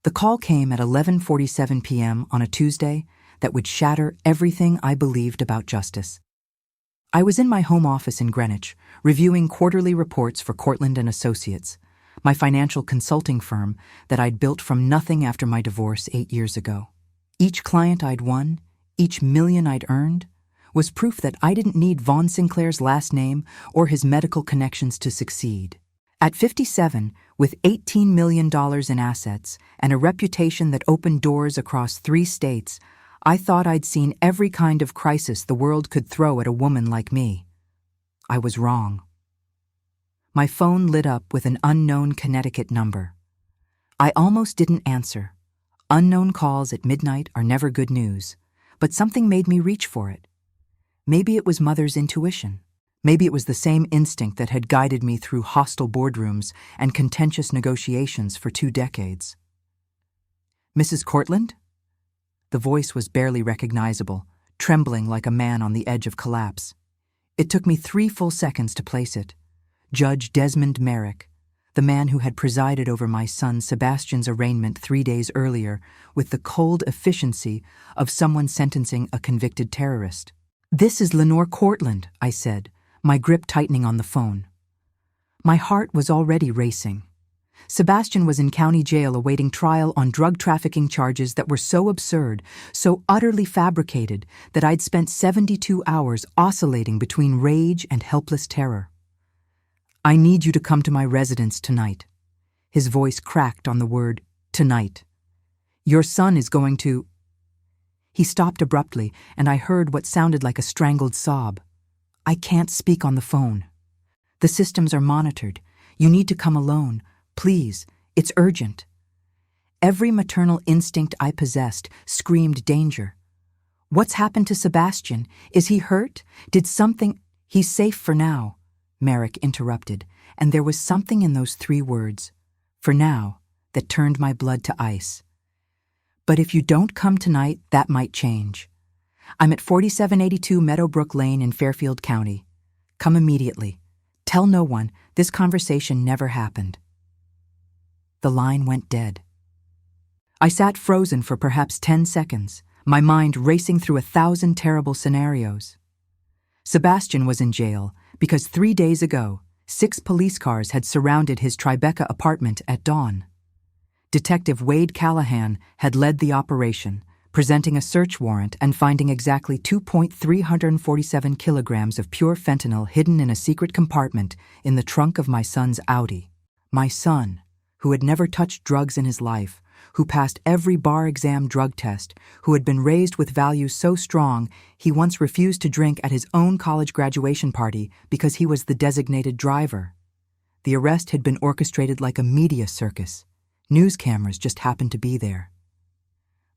The call came at 11:47 p.m. on a Tuesday that would shatter everything I believed about justice. I was in my home office in Greenwich, reviewing quarterly reports for Cortland & Associates, my financial consulting firm that I'd built from nothing after my divorce 8 years ago. Each client I'd won, each million I'd earned, was proof that I didn't need Vaughn Sinclair's last name or his medical connections to succeed. At 57, with $18 million in assets and a reputation that opened doors across 3 states, I thought I'd seen every kind of crisis the world could throw at a woman like me. I was wrong. My phone lit up with an unknown Connecticut number. I almost didn't answer. Unknown calls at midnight are never good news, but something made me reach for it. Maybe it was Mother's intuition. Maybe it was the same instinct that had guided me through hostile boardrooms and contentious negotiations for 2 decades. Mrs. Cortland? The voice was barely recognizable, trembling like a man on the edge of collapse. It took me 3 full seconds to place it. Judge Desmond Merrick, the man who had presided over my son Sebastian's arraignment 3 days earlier with the cold efficiency of someone sentencing a convicted terrorist. "This is Lenore Cortland," I said, my grip tightening on the phone. My heart was already racing. Sebastian was in county jail awaiting trial on drug trafficking charges that were so absurd, so utterly fabricated, that I'd spent 72 hours oscillating between rage and helpless terror. "I need you to come to my residence tonight." His voice cracked on the word tonight. "Your son is going to—" He stopped abruptly, and I heard what sounded like a strangled sob. "I can't speak on the phone. The systems are monitored. You need to come alone. Please, it's urgent." Every maternal instinct I possessed screamed danger. "What's happened to Sebastian? Is he hurt? Did something—" "He's safe for now," Merrick interrupted, and there was something in those 3 words, "for now," that turned my blood to ice. "But if you don't come tonight, that might change. I'm at 4782 Meadowbrook Lane in Fairfield County. Come immediately. Tell no one. This conversation never happened." The line went dead. I sat frozen for perhaps 10 seconds, my mind racing through 1,000 terrible scenarios. Sebastian was in jail because 3 days ago, 6 police cars had surrounded his Tribeca apartment at dawn. Detective Wade Callahan had led the operation, presenting a search warrant and finding exactly 2.347 kilograms of pure fentanyl hidden in a secret compartment in the trunk of my son's Audi. My son, who had never touched drugs in his life, who passed every bar exam drug test, who had been raised with values so strong he once refused to drink at his own college graduation party because he was the designated driver. The arrest had been orchestrated like a media circus. News cameras just happened to be there.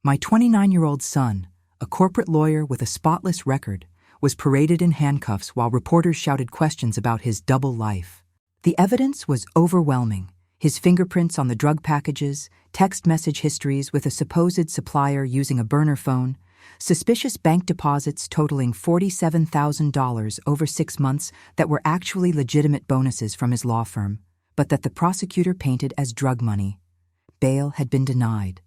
My 29-year-old son, a corporate lawyer with a spotless record, was paraded in handcuffs while reporters shouted questions about his double life. The evidence was overwhelming. His fingerprints on the drug packages, text message histories with a supposed supplier using a burner phone, suspicious bank deposits totaling $47,000 over 6 months that were actually legitimate bonuses from his law firm, but that the prosecutor painted as drug money. Bail had been denied.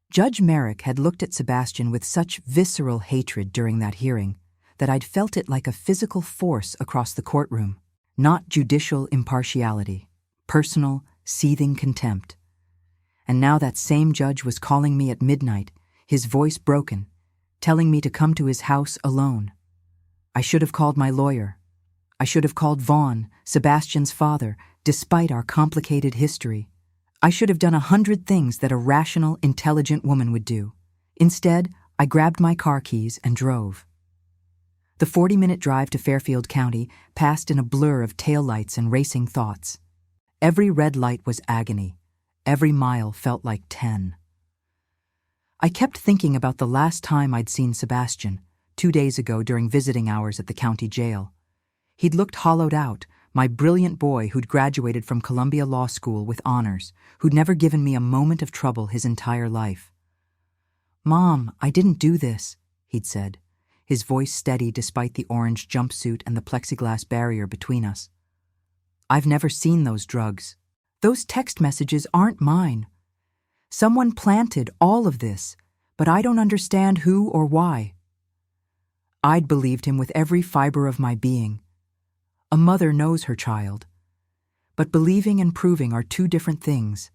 Judge Merrick had looked at Sebastian with such visceral hatred during that hearing that I'd felt it like a physical force across the courtroom, not judicial impartiality, personal, seething contempt. And now that same judge was calling me at midnight, his voice broken, telling me to come to his house alone. I should have called my lawyer. I should have called Vaughn, Sebastian's father, despite our complicated history. I should have done 100 things that a rational, intelligent woman would do. Instead, I grabbed my car keys and drove. The 40-minute drive to Fairfield County passed in a blur of taillights and racing thoughts. Every red light was agony. Every mile felt like 10. I kept thinking about the last time I'd seen Sebastian, 2 days ago during visiting hours at the county jail. He'd looked hollowed out, my brilliant boy who'd graduated from Columbia Law School with honors, who'd never given me a moment of trouble his entire life. "Mom, I didn't do this," he'd said, his voice steady despite the orange jumpsuit and the plexiglass barrier between us. "I've never seen those drugs. Those text messages aren't mine." Someone planted all of this, but I don't understand who or why. I'd believed him with every fiber of my being. A mother knows her child. But believing and proving are two different things,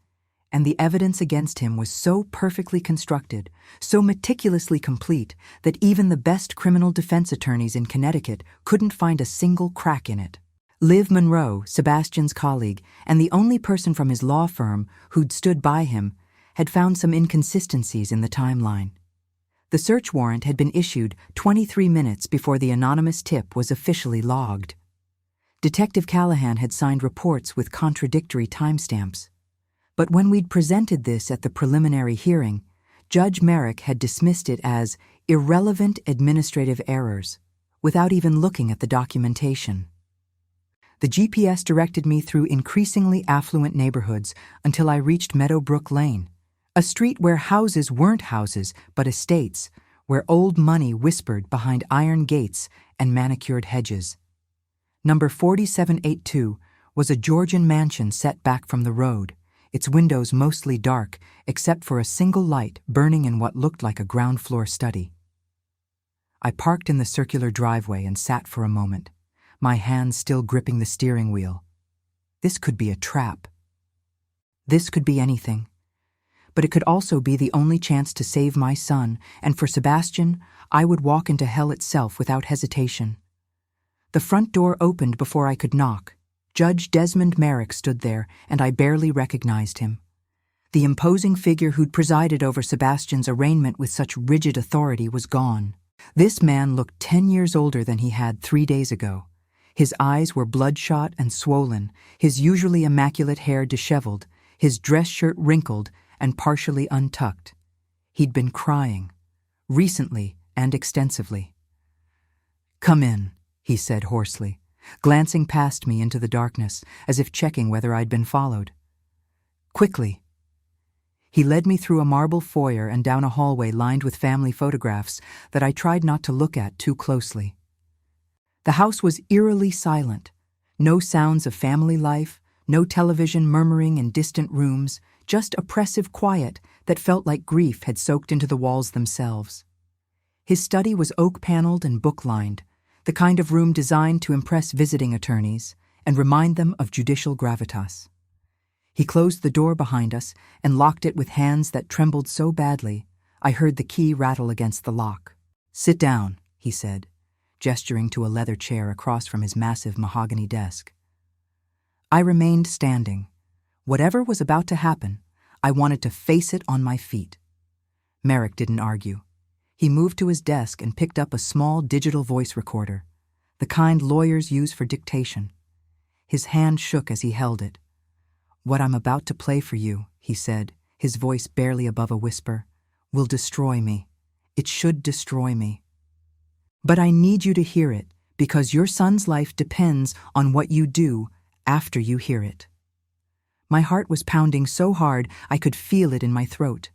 and the evidence against him was so perfectly constructed, so meticulously complete, that even the best criminal defense attorneys in Connecticut couldn't find a single crack in it. Liv Monroe, Sebastian's colleague, and the only person from his law firm who'd stood by him, had found some inconsistencies in the timeline. The search warrant had been issued 23 minutes before the anonymous tip was officially logged. Detective Callahan had signed reports with contradictory timestamps. But when we'd presented this at the preliminary hearing, Judge Merrick had dismissed it as irrelevant administrative errors, without even looking at the documentation. The GPS directed me through increasingly affluent neighborhoods until I reached Meadowbrook Lane, a street where houses weren't houses but estates, where old money whispered behind iron gates and manicured hedges. Number 4782 was a Georgian mansion set back from the road, its windows mostly dark except for a single light burning in what looked like a ground-floor study. I parked in the circular driveway and sat for a moment, my hands still gripping the steering wheel. This could be a trap. This could be anything. But it could also be the only chance to save my son, and for Sebastian, I would walk into hell itself without hesitation. The front door opened before I could knock. Judge Desmond Merrick stood there, and I barely recognized him. The imposing figure who'd presided over Sebastian's arraignment with such rigid authority was gone. This man looked 10 years older than he had 3 days ago. His eyes were bloodshot and swollen, his usually immaculate hair disheveled, his dress shirt wrinkled and partially untucked. He'd been crying, recently and extensively. "Come in," he said hoarsely, glancing past me into the darkness, as if checking whether I'd been followed. "Quickly." He led me through a marble foyer and down a hallway lined with family photographs that I tried not to look at too closely. The house was eerily silent. No sounds of family life, no television murmuring in distant rooms, just oppressive quiet that felt like grief had soaked into the walls themselves. His study was oak-paneled and book-lined, the kind of room designed to impress visiting attorneys and remind them of judicial gravitas. He closed the door behind us and locked it with hands that trembled so badly I heard the key rattle against the lock. "Sit down," he said, gesturing to a leather chair across from his massive mahogany desk. I remained standing. Whatever was about to happen, I wanted to face it on my feet. Merrick didn't argue. He moved to his desk and picked up a small digital voice recorder, the kind lawyers use for dictation. His hand shook as he held it. "What I'm about to play for you," he said, his voice barely above a whisper, "will destroy me. It should destroy me. But I need you to hear it because your son's life depends on what you do after you hear it." My heart was pounding so hard I could feel it in my throat.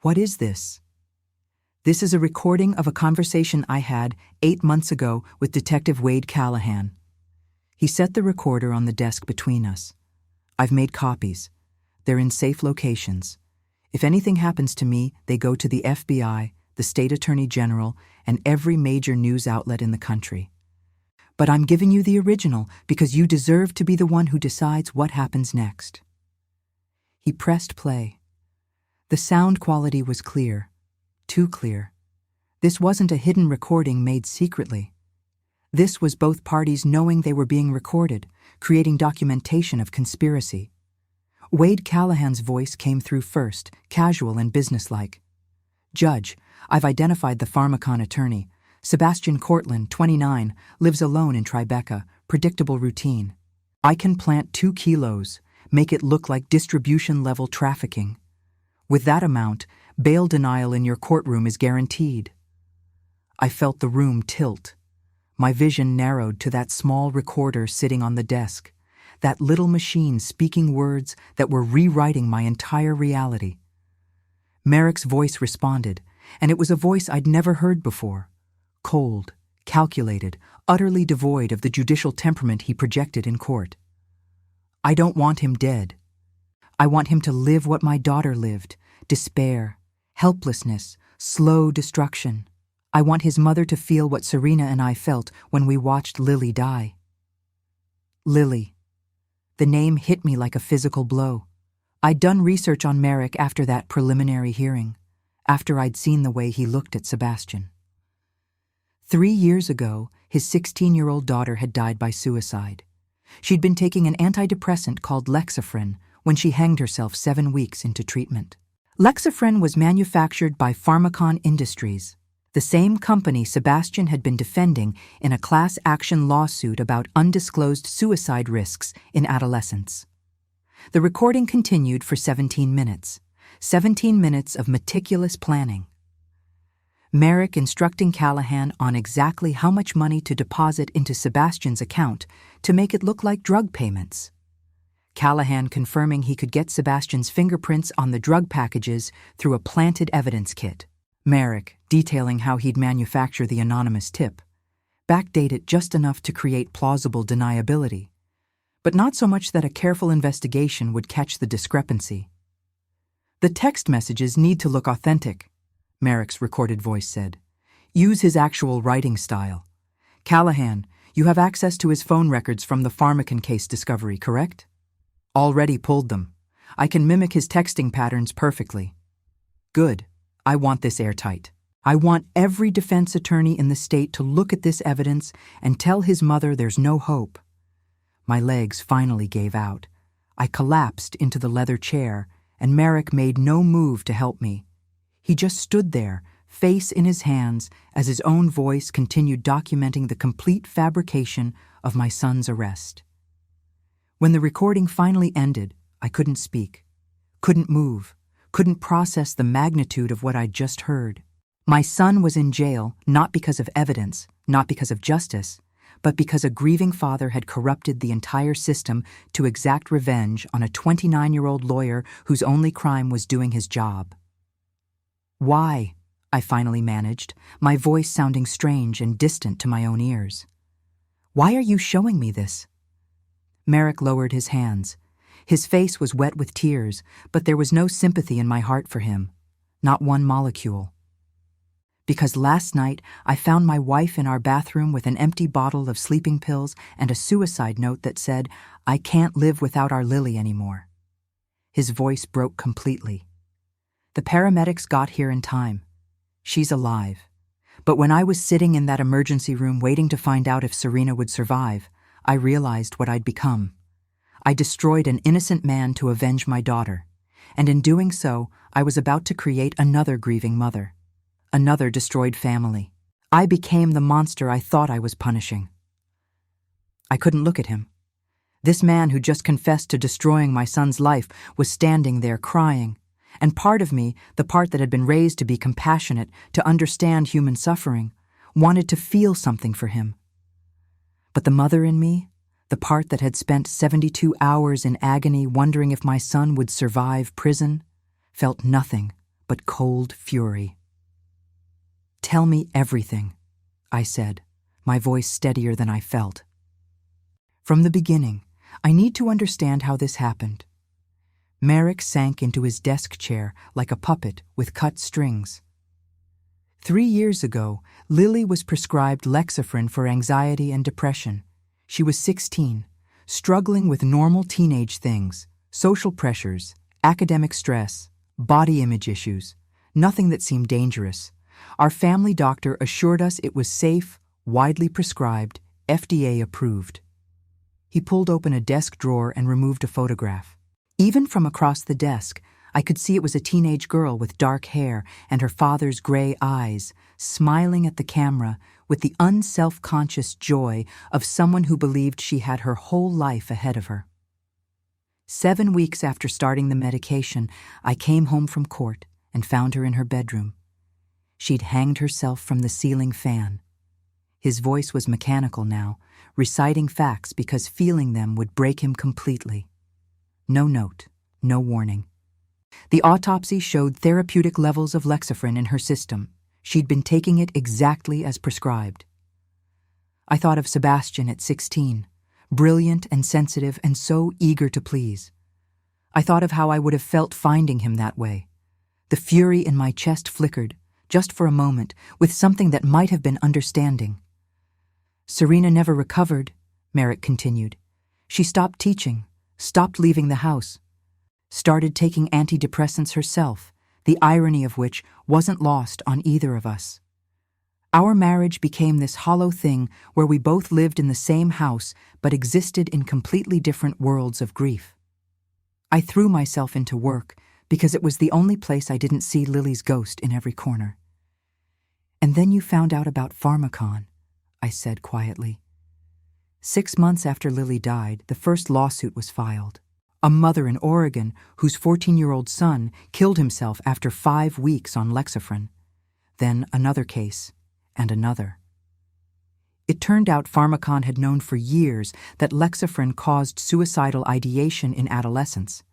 "What is this?" "This is a recording of a conversation I had 8 months ago with Detective Wade Callahan." He set the recorder on the desk between us. "I've made copies. They're in safe locations. If anything happens to me, they go to the FBI, the State Attorney General, and every major news outlet in the country. But I'm giving you the original because you deserve to be the one who decides what happens next." He pressed play. The sound quality was clear. Too clear. This wasn't a hidden recording made secretly. This was both parties knowing they were being recorded, creating documentation of conspiracy. Wade Callahan's voice came through first, casual and businesslike. "Judge, I've identified the Pharmacon attorney. Sebastian Cortland, 29, lives alone in Tribeca, predictable routine. I can plant 2 kilos, make it look like distribution-level trafficking. With that amount, bail denial in your courtroom is guaranteed." I felt the room tilt. My vision narrowed to that small recorder sitting on the desk, that little machine speaking words that were rewriting my entire reality. Merrick's voice responded, and it was a voice I'd never heard before. Cold, calculated, utterly devoid of the judicial temperament he projected in court. "I don't want him dead. I want him to live what my daughter lived: despair, helplessness, slow destruction. I want his mother to feel what Serena and I felt when we watched Lily die. Lily. The name hit me like a physical blow. I'd done research on Merrick after that preliminary hearing, after I'd seen the way he looked at Sebastian. 3 years ago, his 16-year-old daughter had died by suicide. She'd been taking an antidepressant called Lexaphren when she hanged herself 7 weeks into treatment. Lexaphren was manufactured by Pharmakon Industries, the same company Sebastian had been defending in a class action lawsuit about undisclosed suicide risks in adolescents. The recording continued for 17 minutes. 17 minutes of meticulous planning. Merrick instructing Callahan on exactly how much money to deposit into Sebastian's account to make it look like drug payments. Callahan confirming he could get Sebastian's fingerprints on the drug packages through a planted evidence kit. Merrick detailing how he'd manufacture the anonymous tip, backdate it just enough to create plausible deniability, but not so much that a careful investigation would catch the discrepancy. The text messages need to look authentic, Merrick's recorded voice said. Use his actual writing style. Callahan, you have access to his phone records from the Pharmakon case discovery, correct? Already pulled them. I can mimic his texting patterns perfectly. Good. I want this airtight. I want every defense attorney in the state to look at this evidence and tell his mother there's no hope. My legs finally gave out. I collapsed into the leather chair, and Merrick made no move to help me. He just stood there, face in his hands, as his own voice continued documenting the complete fabrication of my son's arrest. When the recording finally ended, I couldn't speak, couldn't move, couldn't process the magnitude of what I'd just heard. My son was in jail not because of evidence, not because of justice, but because a grieving father had corrupted the entire system to exact revenge on a 29-year-old lawyer whose only crime was doing his job. Why? I finally managed, my voice sounding strange and distant to my own ears. Why are you showing me this? Merrick lowered his hands. His face was wet with tears, but there was no sympathy in my heart for him. Not one molecule. Because last night I found my wife in our bathroom with an empty bottle of sleeping pills and a suicide note that said, "I can't live without our Lily anymore." His voice broke completely. The paramedics got here in time. She's alive. But when I was sitting in that emergency room waiting to find out if Serena would survive, I realized what I'd become. I destroyed an innocent man to avenge my daughter, and in doing so, I was about to create another grieving mother, another destroyed family. I became the monster I thought I was punishing. I couldn't look at him. This man who just confessed to destroying my son's life was standing there crying, and part of me, the part that had been raised to be compassionate, to understand human suffering, wanted to feel something for him. But the mother in me, the part that had spent 72 hours in agony wondering if my son would survive prison, felt nothing but cold fury. "Tell me everything," I said, my voice steadier than I felt. "From the beginning, I need to understand how this happened." Merrick sank into his desk chair like a puppet with cut strings. 3 years ago, Lily was prescribed Lexaphren for anxiety and depression. She was 16, struggling with normal teenage things, social pressures, academic stress, body image issues, nothing that seemed dangerous. Our family doctor assured us it was safe, widely prescribed, FDA approved. He pulled open a desk drawer and removed a photograph. Even from across the desk, I could see it was a teenage girl with dark hair and her father's gray eyes, smiling at the camera with the unself-conscious joy of someone who believed she had her whole life ahead of her. 7 weeks after starting the medication, I came home from court and found her in her bedroom. She'd hanged herself from the ceiling fan. His voice was mechanical now, reciting facts because feeling them would break him completely. No note, no warning. The autopsy showed therapeutic levels of Lexaphren in her system. She'd been taking it exactly as prescribed. I thought of Sebastian at 16, brilliant and sensitive and so eager to please. I thought of how I would have felt finding him that way. The fury in my chest flickered, just for a moment, with something that might have been understanding. Serena never recovered, Merrick continued. She stopped teaching, stopped leaving the house, started taking antidepressants herself, the irony of which wasn't lost on either of us. Our marriage became this hollow thing where we both lived in the same house but existed in completely different worlds of grief. I threw myself into work because it was the only place I didn't see Lily's ghost in every corner. And then you found out about Pharmacon, I said quietly. 6 months after Lily died, the first lawsuit was filed. A mother in Oregon whose 14-year-old son killed himself after 5 weeks on Lexapro. Then another case, and another. It turned out Pharmacon had known for years that Lexapro caused suicidal ideation in adolescents.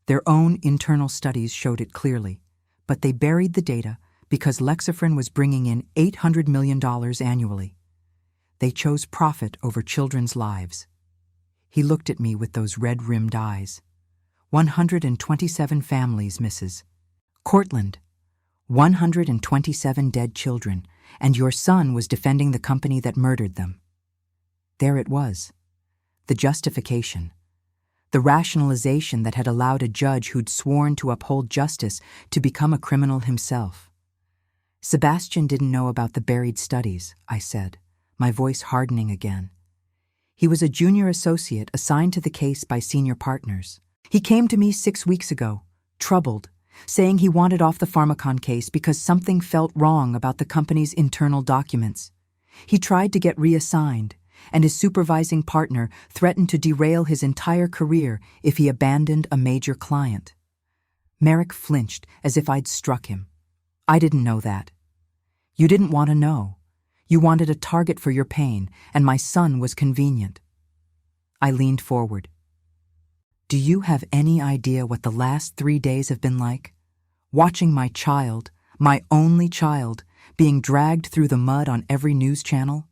Their own internal studies showed it clearly, but they buried the data because Lexapro was bringing in $800 million annually. They chose profit over children's lives. He looked at me with those red-rimmed eyes. 127 families, Mrs. Cortland. 127 dead children, and your son was defending the company that murdered them. There it was. The justification. The rationalization that had allowed a judge who'd sworn to uphold justice to become a criminal himself. Sebastian didn't know about the buried studies, I said, my voice hardening again. He was a junior associate assigned to the case by senior partners. He came to me 6 weeks ago, troubled, saying he wanted off the Pharmacon case because something felt wrong about the company's internal documents. He tried to get reassigned, and his supervising partner threatened to derail his entire career if he abandoned a major client. Merrick flinched as if I'd struck him. I didn't know that. You didn't want to know. You wanted a target for your pain, and my son was convenient. I leaned forward. Do you have any idea what the last 3 days have been like? Watching my child, my only child, being dragged through the mud on every news channel?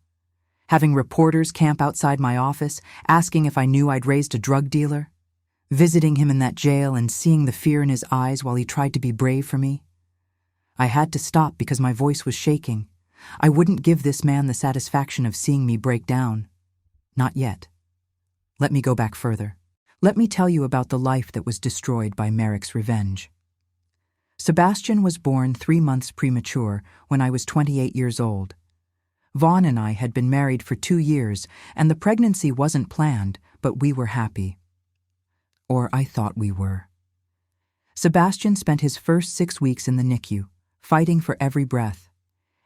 Having reporters camp outside my office, asking if I knew I'd raised a drug dealer? Visiting him in that jail and seeing the fear in his eyes while he tried to be brave for me? I had to stop because my voice was shaking. I wouldn't give this man the satisfaction of seeing me break down. Not yet. Let me go back further. Let me tell you about the life that was destroyed by Merrick's revenge. Sebastian was born 3 months premature when I was 28 years old. Vaughn and I had been married for 2 years, and the pregnancy wasn't planned, but we were happy. Or I thought we were. Sebastian spent his first 6 weeks in the NICU, fighting for every breath.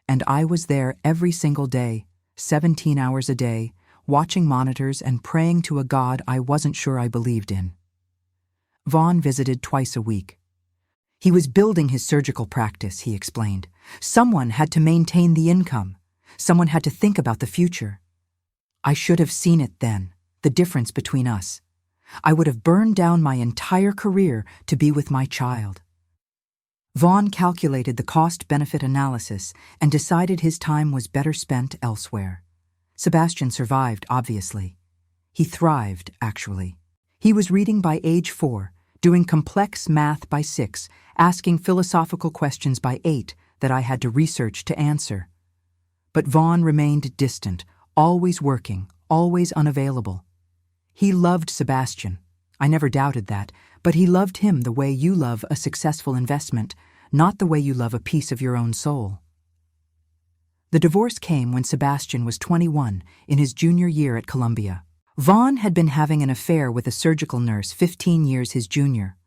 And I was there every single day, 17 hours a day, watching monitors and praying to a God I wasn't sure I believed in. Vaughn visited twice a week. He was building his surgical practice, he explained. Someone had to maintain the income. Someone had to think about the future. I should have seen it then, the difference between us. I would have burned down my entire career to be with my child. Vaughn calculated the cost-benefit analysis and decided his time was better spent elsewhere. Sebastian survived, obviously. He thrived, actually. He was reading by age 4, doing complex math by 6, asking philosophical questions by 8 that I had to research to answer. But Vaughn remained distant, always working, always unavailable. He loved Sebastian. I never doubted that, but he loved him the way you love a successful investment, not the way you love a piece of your own soul. The divorce came when Sebastian was 21, in his junior year at Columbia. Vaughn had been having an affair with a surgical nurse 15 years his junior.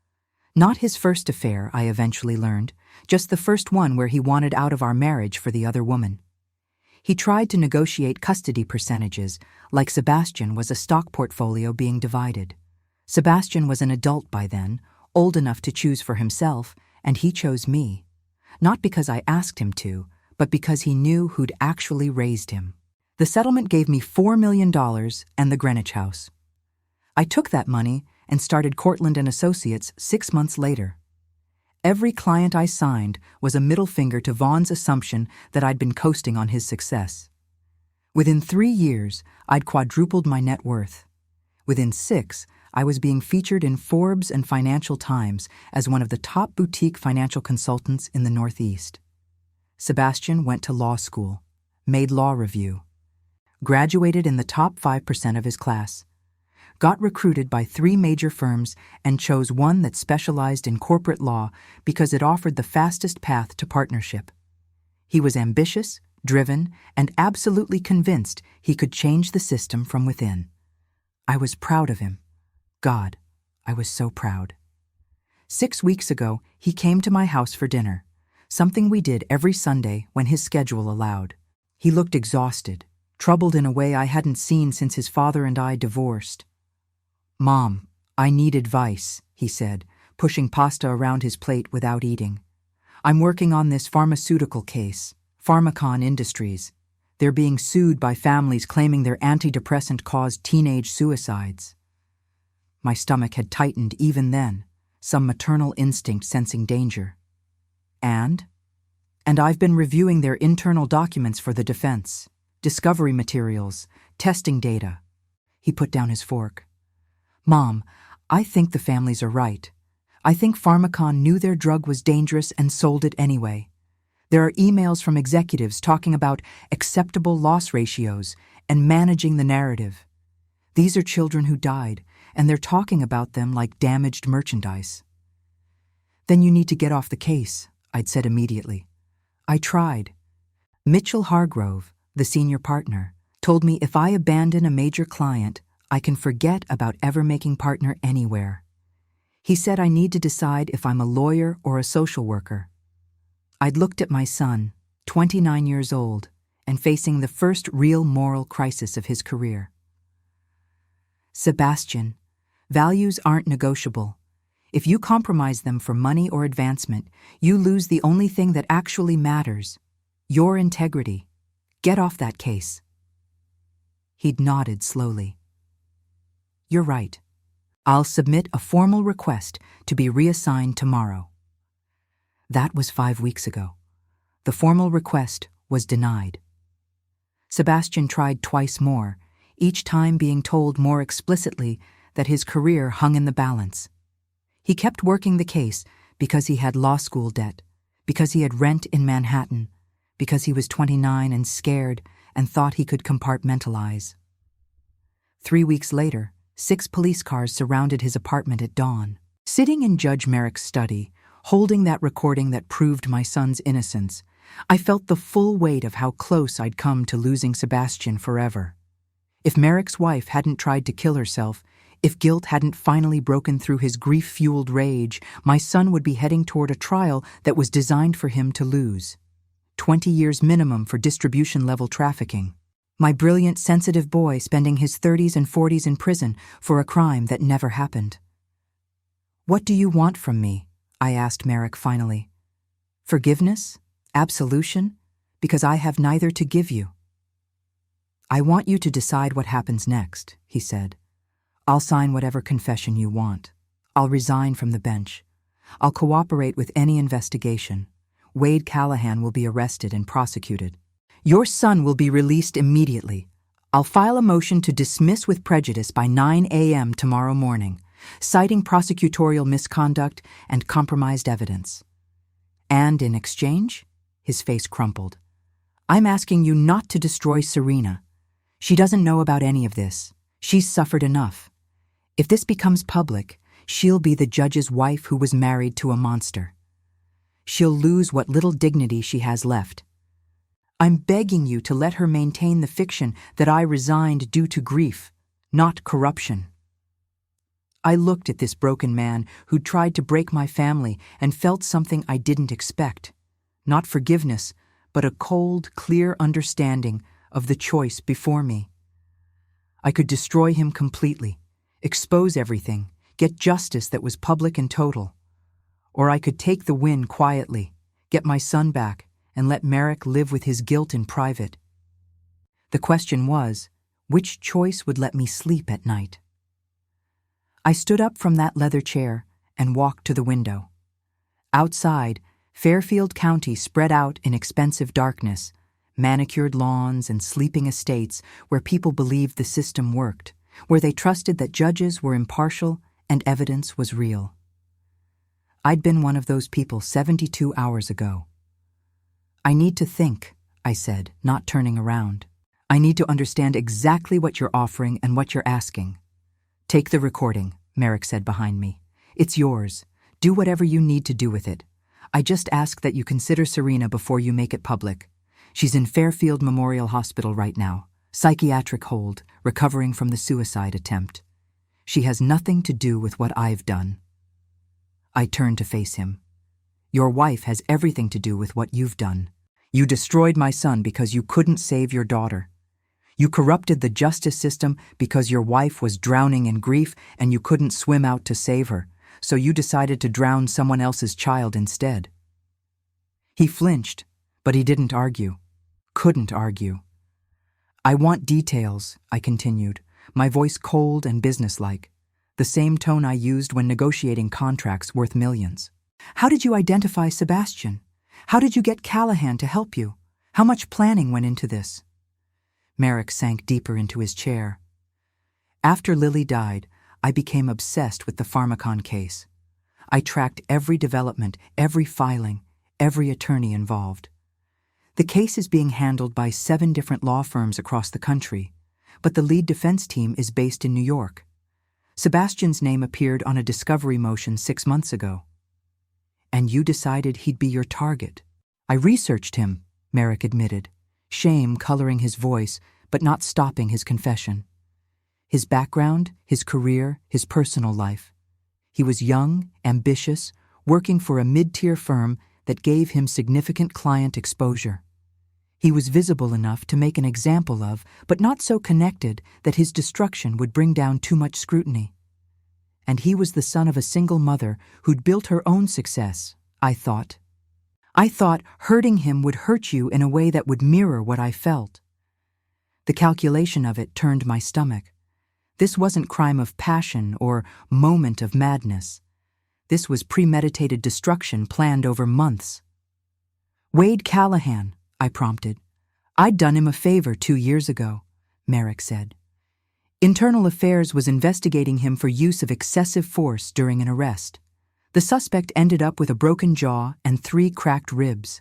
Not his first affair, I eventually learned, just the first one where he wanted out of our marriage for the other woman. He tried to negotiate custody percentages, like Sebastian was a stock portfolio being divided. Sebastian was an adult by then, old enough to choose for himself, and he chose me. Not because I asked him to, but because he knew who'd actually raised him. The settlement gave me $4 million and the Greenwich House. I took that money and started Cortland & Associates 6 months later. Every client I signed was a middle finger to Vaughn's assumption that I'd been coasting on his success. Within 3 years, I'd quadrupled my net worth. Within 6, I was being featured in Forbes and Financial Times as one of the top boutique financial consultants in the Northeast. Sebastian went to law school, made law review, graduated in the top 5% of his class, got recruited by 3 major firms, and chose one that specialized in corporate law because it offered the fastest path to partnership. He was ambitious, driven, and absolutely convinced he could change the system from within. I was proud of him. God, I was so proud. 6 weeks ago, he came to my house for dinner, something we did every Sunday when his schedule allowed. He looked exhausted, troubled in a way I hadn't seen since his father and I divorced. "Mom, I need advice," he said, pushing pasta around his plate without eating. "I'm working on this pharmaceutical case, Pharmakon Industries. They're being sued by families claiming their antidepressant caused teenage suicides." My stomach had tightened even then, some maternal instinct sensing danger. And I've been reviewing their internal documents for the defense, discovery materials, testing data. He put down his fork. "Mom, I think the families are right. I think Pharmakon knew their drug was dangerous and sold it anyway. There are emails from executives talking about acceptable loss ratios and managing the narrative. These are children who died, and they're talking about them like damaged merchandise." "Then you need to get off the case," I'd said immediately. I tried. Mitchell Hargrove, the senior partner, told me if I abandon a major client, I can forget about ever making partner anywhere. He said I need to decide if I'm a lawyer or a social worker. I'd looked at my son, 29 years old, and facing the first real moral crisis of his career. "Sebastian, values aren't negotiable. If you compromise them for money or advancement, you lose the only thing that actually matters, your integrity. Get off that case." He'd nodded slowly. "You're right. I'll submit a formal request to be reassigned tomorrow." That was 5 weeks ago. The formal request was denied. Sebastian tried twice more, each time being told more explicitly that his career hung in the balance. He kept working the case because he had law school debt, because he had rent in Manhattan, because he was 29 and scared and thought he could compartmentalize. 3 weeks later, 6 police cars surrounded his apartment at dawn. Sitting in Judge Merrick's study, holding that recording that proved my son's innocence, I felt the full weight of how close I'd come to losing Sebastian forever. If Merrick's wife hadn't tried to kill herself, if guilt hadn't finally broken through his grief-fueled rage, my son would be heading toward a trial that was designed for him to lose. 20 years minimum for distribution-level trafficking. My brilliant, sensitive boy spending his 30s and 40s in prison for a crime that never happened. "What do you want from me?" I asked Merrick finally. "Forgiveness? Absolution? Because I have neither to give you." "I want you to decide what happens next," he said. "I'll sign whatever confession you want. I'll resign from the bench. I'll cooperate with any investigation. Wade Callahan will be arrested and prosecuted. Your son will be released immediately. I'll file a motion to dismiss with prejudice by 9 a.m. tomorrow morning, citing prosecutorial misconduct and compromised evidence. And in exchange," his face crumpled, "I'm asking you not to destroy Serena. She doesn't know about any of this. She's suffered enough. If this becomes public, she'll be the judge's wife who was married to a monster. She'll lose what little dignity she has left. I'm begging you to let her maintain the fiction that I resigned due to grief, not corruption." I looked at this broken man who'd tried to break my family and felt something I didn't expect. Not forgiveness, but a cold, clear understanding of the choice before me. I could destroy him completely, expose everything, get justice that was public and total. Or I could take the win quietly, get my son back, and let Merrick live with his guilt in private. The question was, which choice would let me sleep at night? I stood up from that leather chair and walked to the window. Outside, Fairfield County spread out in expensive darkness, manicured lawns and sleeping estates where people believed the system worked, where they trusted that judges were impartial and evidence was real. I'd been one of those people 72 hours ago. "I need to think," I said, not turning around. "I need to understand exactly what you're offering and what you're asking." "Take the recording," Merrick said behind me. "It's yours. Do whatever you need to do with it. I just ask that you consider Serena before you make it public. She's in Fairfield Memorial Hospital right now, psychiatric hold, recovering from the suicide attempt. She has nothing to do with what I've done." I turned to face him. "Your wife has everything to do with what you've done. You destroyed my son because you couldn't save your daughter. You corrupted the justice system because your wife was drowning in grief and you couldn't swim out to save her, so you decided to drown someone else's child instead." He flinched, but he didn't argue. Couldn't argue. "I want details," I continued, my voice cold and businesslike, the same tone I used when negotiating contracts worth millions. "How did you identify Sebastian? How did you get Callahan to help you? How much planning went into this?" Merrick sank deeper into his chair. "After Lily died, I became obsessed with the Pharmacon case. I tracked every development, every filing, every attorney involved. The case is being handled by 7 different law firms across the country, but the lead defense team is based in New York. Sebastian's name appeared on a discovery motion 6 months ago. And you decided he'd be your target." "I researched him," Merrick admitted, shame coloring his voice but not stopping his confession. His background, his career, his personal life. He was young, ambitious, working for a mid-tier firm that gave him significant client exposure. He was visible enough to make an example of, but not so connected that his destruction would bring down too much scrutiny. And he was the son of a single mother who'd built her own success, I thought. I thought hurting him would hurt you in a way that would mirror what I felt. The calculation of it turned my stomach. This wasn't crime of passion or moment of madness. This was premeditated destruction planned over months. "Wade Callahan," I prompted. "I'd done him a favor 2 years ago," Merrick said. "Internal Affairs was investigating him for use of excessive force during an arrest. The suspect ended up with a broken jaw and 3 cracked ribs.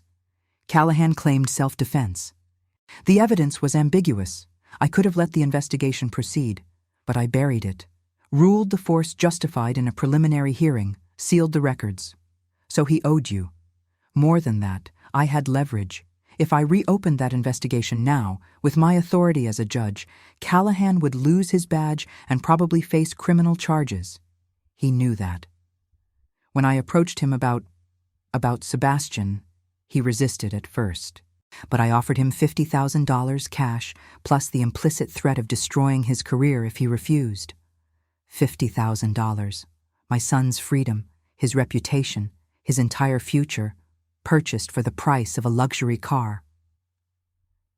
Callahan claimed self-defense. The evidence was ambiguous. I could have let the investigation proceed, but I buried it, ruled the force justified in a preliminary hearing, sealed the records. So he owed you. More than that, I had leverage. If I reopened that investigation now, with my authority as a judge, Callahan would lose his badge and probably face criminal charges. He knew that. When I approached him about Sebastian, he resisted at first. But I offered him $50,000 cash, plus the implicit threat of destroying his career if he refused. $50,000. My son's freedom, his reputation, his entire future, purchased for the price of a luxury car.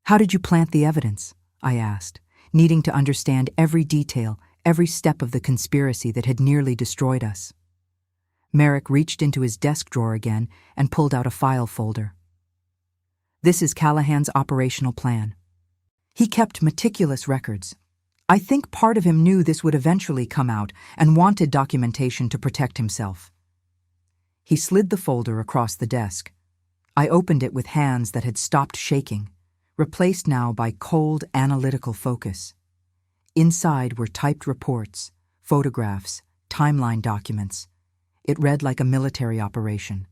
"How did you plant the evidence?" I asked, needing to understand every detail, every step of the conspiracy that had nearly destroyed us. Merrick reached into his desk drawer again and pulled out a file folder. "This is Callahan's operational plan. He kept meticulous records. I think part of him knew this would eventually come out and wanted documentation to protect himself." He slid the folder across the desk. I opened it with hands that had stopped shaking, replaced now by cold, analytical focus. Inside were typed reports, photographs, timeline documents. It read like a military operation.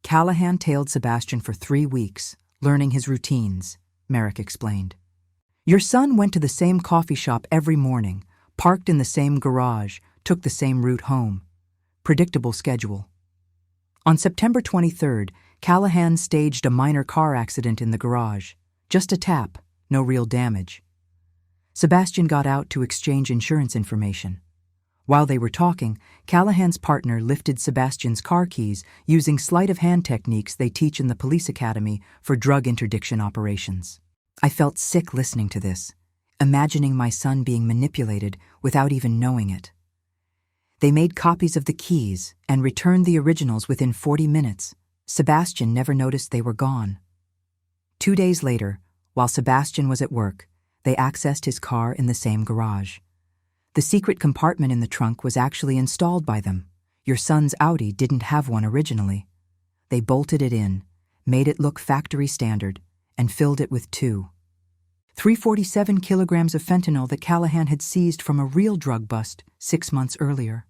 "Callahan tailed Sebastian for 3 weeks, learning his routines," Merrick explained. "Your son went to the same coffee shop every morning, parked in the same garage, took the same route home. Predictable schedule. On September 23rd, Callahan staged a minor car accident in the garage. Just a tap, no real damage. Sebastian got out to exchange insurance information. While they were talking, Callahan's partner lifted Sebastian's car keys using sleight-of-hand techniques they teach in the police academy for drug interdiction operations. I felt sick listening to this, imagining my son being manipulated without even knowing it. They made copies of the keys and returned the originals within 40 minutes. Sebastian never noticed they were gone. 2 days later, while Sebastian was at work, they accessed his car in the same garage. The secret compartment in the trunk was actually installed by them. Your son's Audi didn't have one originally. They bolted it in, made it look factory standard, and filled it with 347 kilograms of fentanyl that Callahan had seized from a real drug bust 6 months earlier.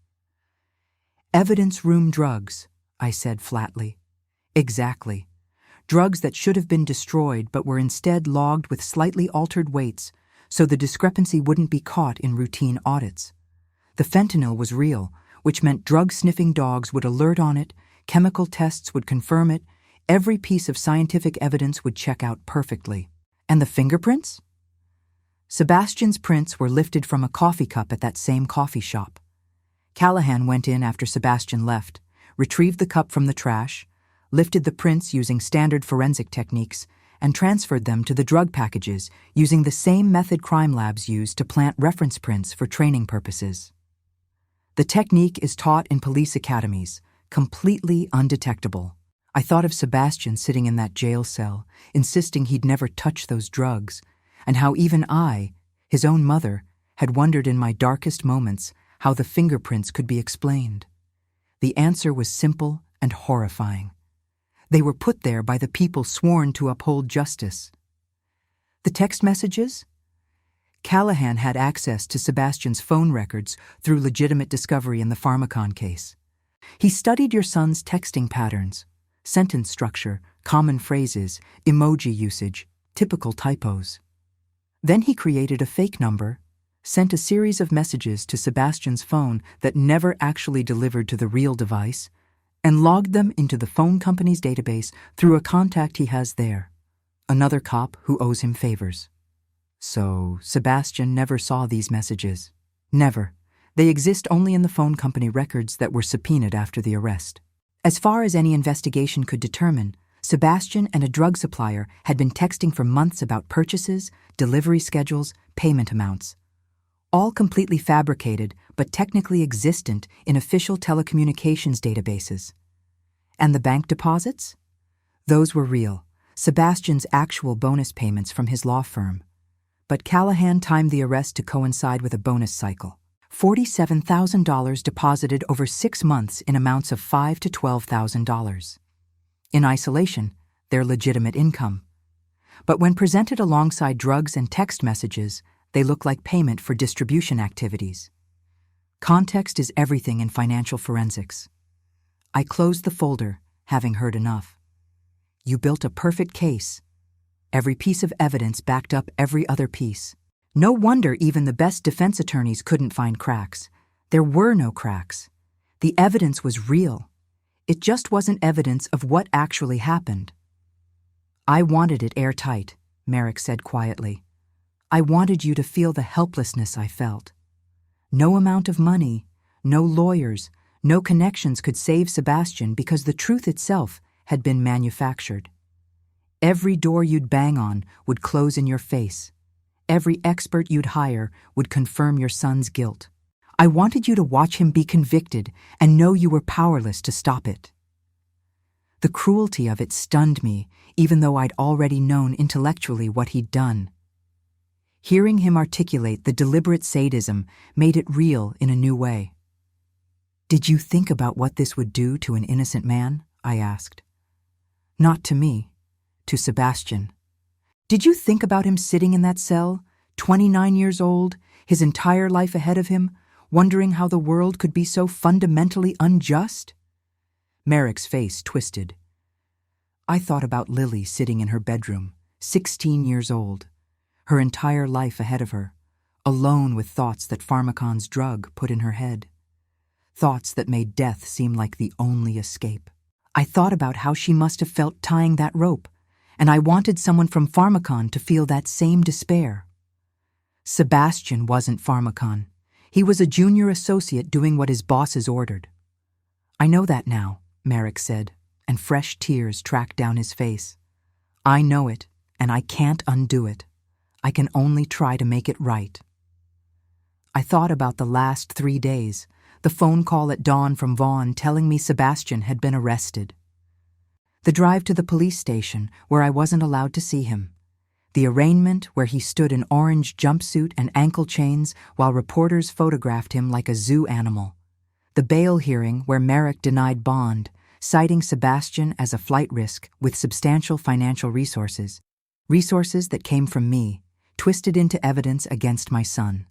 Evidence room drugs, I said flatly. Exactly. Drugs that should have been destroyed but were instead logged with slightly altered weights so the discrepancy wouldn't be caught in routine audits. The fentanyl was real, which meant drug-sniffing dogs would alert on it, chemical tests would confirm it, every piece of scientific evidence would check out perfectly. And the fingerprints? Sebastian's prints were lifted from a coffee cup at that same coffee shop. Callahan went in after Sebastian left, retrieved the cup from the trash, lifted the prints using standard forensic techniques, and transferred them to the drug packages using the same method crime labs use to plant reference prints for training purposes. The technique is taught in police academies, completely undetectable. I thought of Sebastian sitting in that jail cell, insisting he'd never touch those drugs, and how even I, his own mother, had wondered in my darkest moments how the fingerprints could be explained. The answer was simple and horrifying. They were put there by the people sworn to uphold justice. The text messages? Callahan had access to Sebastian's phone records through legitimate discovery in the Pharmacon case. He studied your son's texting patterns, sentence structure, common phrases, emoji usage, typical typos. Then he created a fake number, sent a series of messages to Sebastian's phone that never actually delivered to the real device, and logged them into the phone company's database through a contact he has there, another cop who owes him favors. So Sebastian never saw these messages. Never. They exist only in the phone company records that were subpoenaed after the arrest. As far as any investigation could determine, Sebastian and a drug supplier had been texting for months about purchases, delivery schedules, payment amounts. All completely fabricated but technically existent in official telecommunications databases. And the bank deposits? Those were real, Sebastian's actual bonus payments from his law firm. But Callahan timed the arrest to coincide with a bonus cycle. $47,000 deposited over 6 months in amounts of $5,000 to $12,000. In isolation, they're legitimate income. But when presented alongside drugs and text messages, they look like payment for distribution activities. Context is everything in financial forensics. I closed the folder, having heard enough. You built a perfect case. Every piece of evidence backed up every other piece. No wonder even the best defense attorneys couldn't find cracks. There were no cracks. The evidence was real. It just wasn't evidence of what actually happened. I wanted it airtight, Merrick said quietly. I wanted you to feel the helplessness I felt. No amount of money, no lawyers, no connections could save Sebastian because the truth itself had been manufactured. Every door you'd bang on would close in your face. Every expert you'd hire would confirm your son's guilt. I wanted you to watch him be convicted and know you were powerless to stop it. The cruelty of it stunned me, even though I'd already known intellectually what he'd done. Hearing him articulate the deliberate sadism made it real in a new way. Did you think about what this would do to an innocent man? I asked. Not to me, to Sebastian. Did you think about him sitting in that cell, 29 years old, his entire life ahead of him, wondering how the world could be so fundamentally unjust? Merrick's face twisted. I thought about Lily sitting in her bedroom, 16 years old, her entire life ahead of her, alone with thoughts that Pharmacon's drug put in her head. Thoughts that made death seem like the only escape. I thought about how she must have felt tying that rope, and I wanted someone from Pharmacon to feel that same despair. Sebastian wasn't Pharmacon. He was a junior associate doing what his bosses ordered. I know that now, Merrick said, and fresh tears tracked down his face. I know it, and I can't undo it. I can only try to make it right. I thought about the last 3 days, the phone call at dawn from Vaughn telling me Sebastian had been arrested. The drive to the police station where I wasn't allowed to see him. The arraignment, where he stood in orange jumpsuit and ankle chains while reporters photographed him like a zoo animal. The bail hearing, where Merrick denied bond, citing Sebastian as a flight risk with substantial financial resources that came from me, twisted into evidence against my son.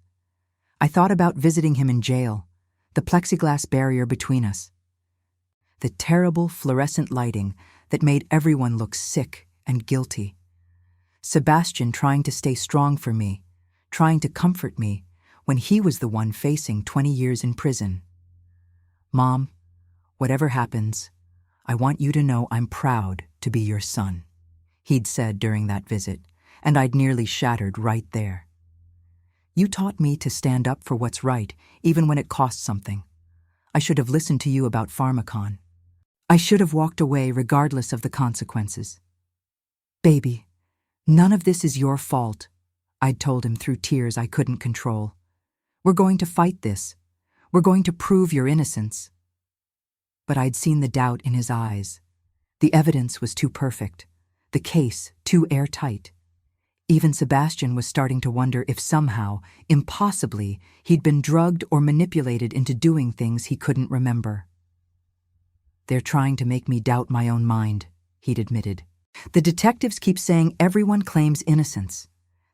I thought about visiting him in jail, the plexiglass barrier between us, the terrible fluorescent lighting that made everyone look sick and guilty. Sebastian trying to stay strong for me, trying to comfort me, when he was the one facing 20 years in prison. Mom, whatever happens, I want you to know I'm proud to be your son, he'd said during that visit, and I'd nearly shattered right there. You taught me to stand up for what's right, even when it costs something. I should have listened to you about Pharmacon. I should have walked away regardless of the consequences. Baby, none of this is your fault, I'd told him through tears I couldn't control. We're going to fight this. We're going to prove your innocence. But I'd seen the doubt in his eyes. The evidence was too perfect, the case too airtight. Even Sebastian was starting to wonder if somehow, impossibly, he'd been drugged or manipulated into doing things he couldn't remember. They're trying to make me doubt my own mind, he'd admitted. The detectives keep saying everyone claims innocence.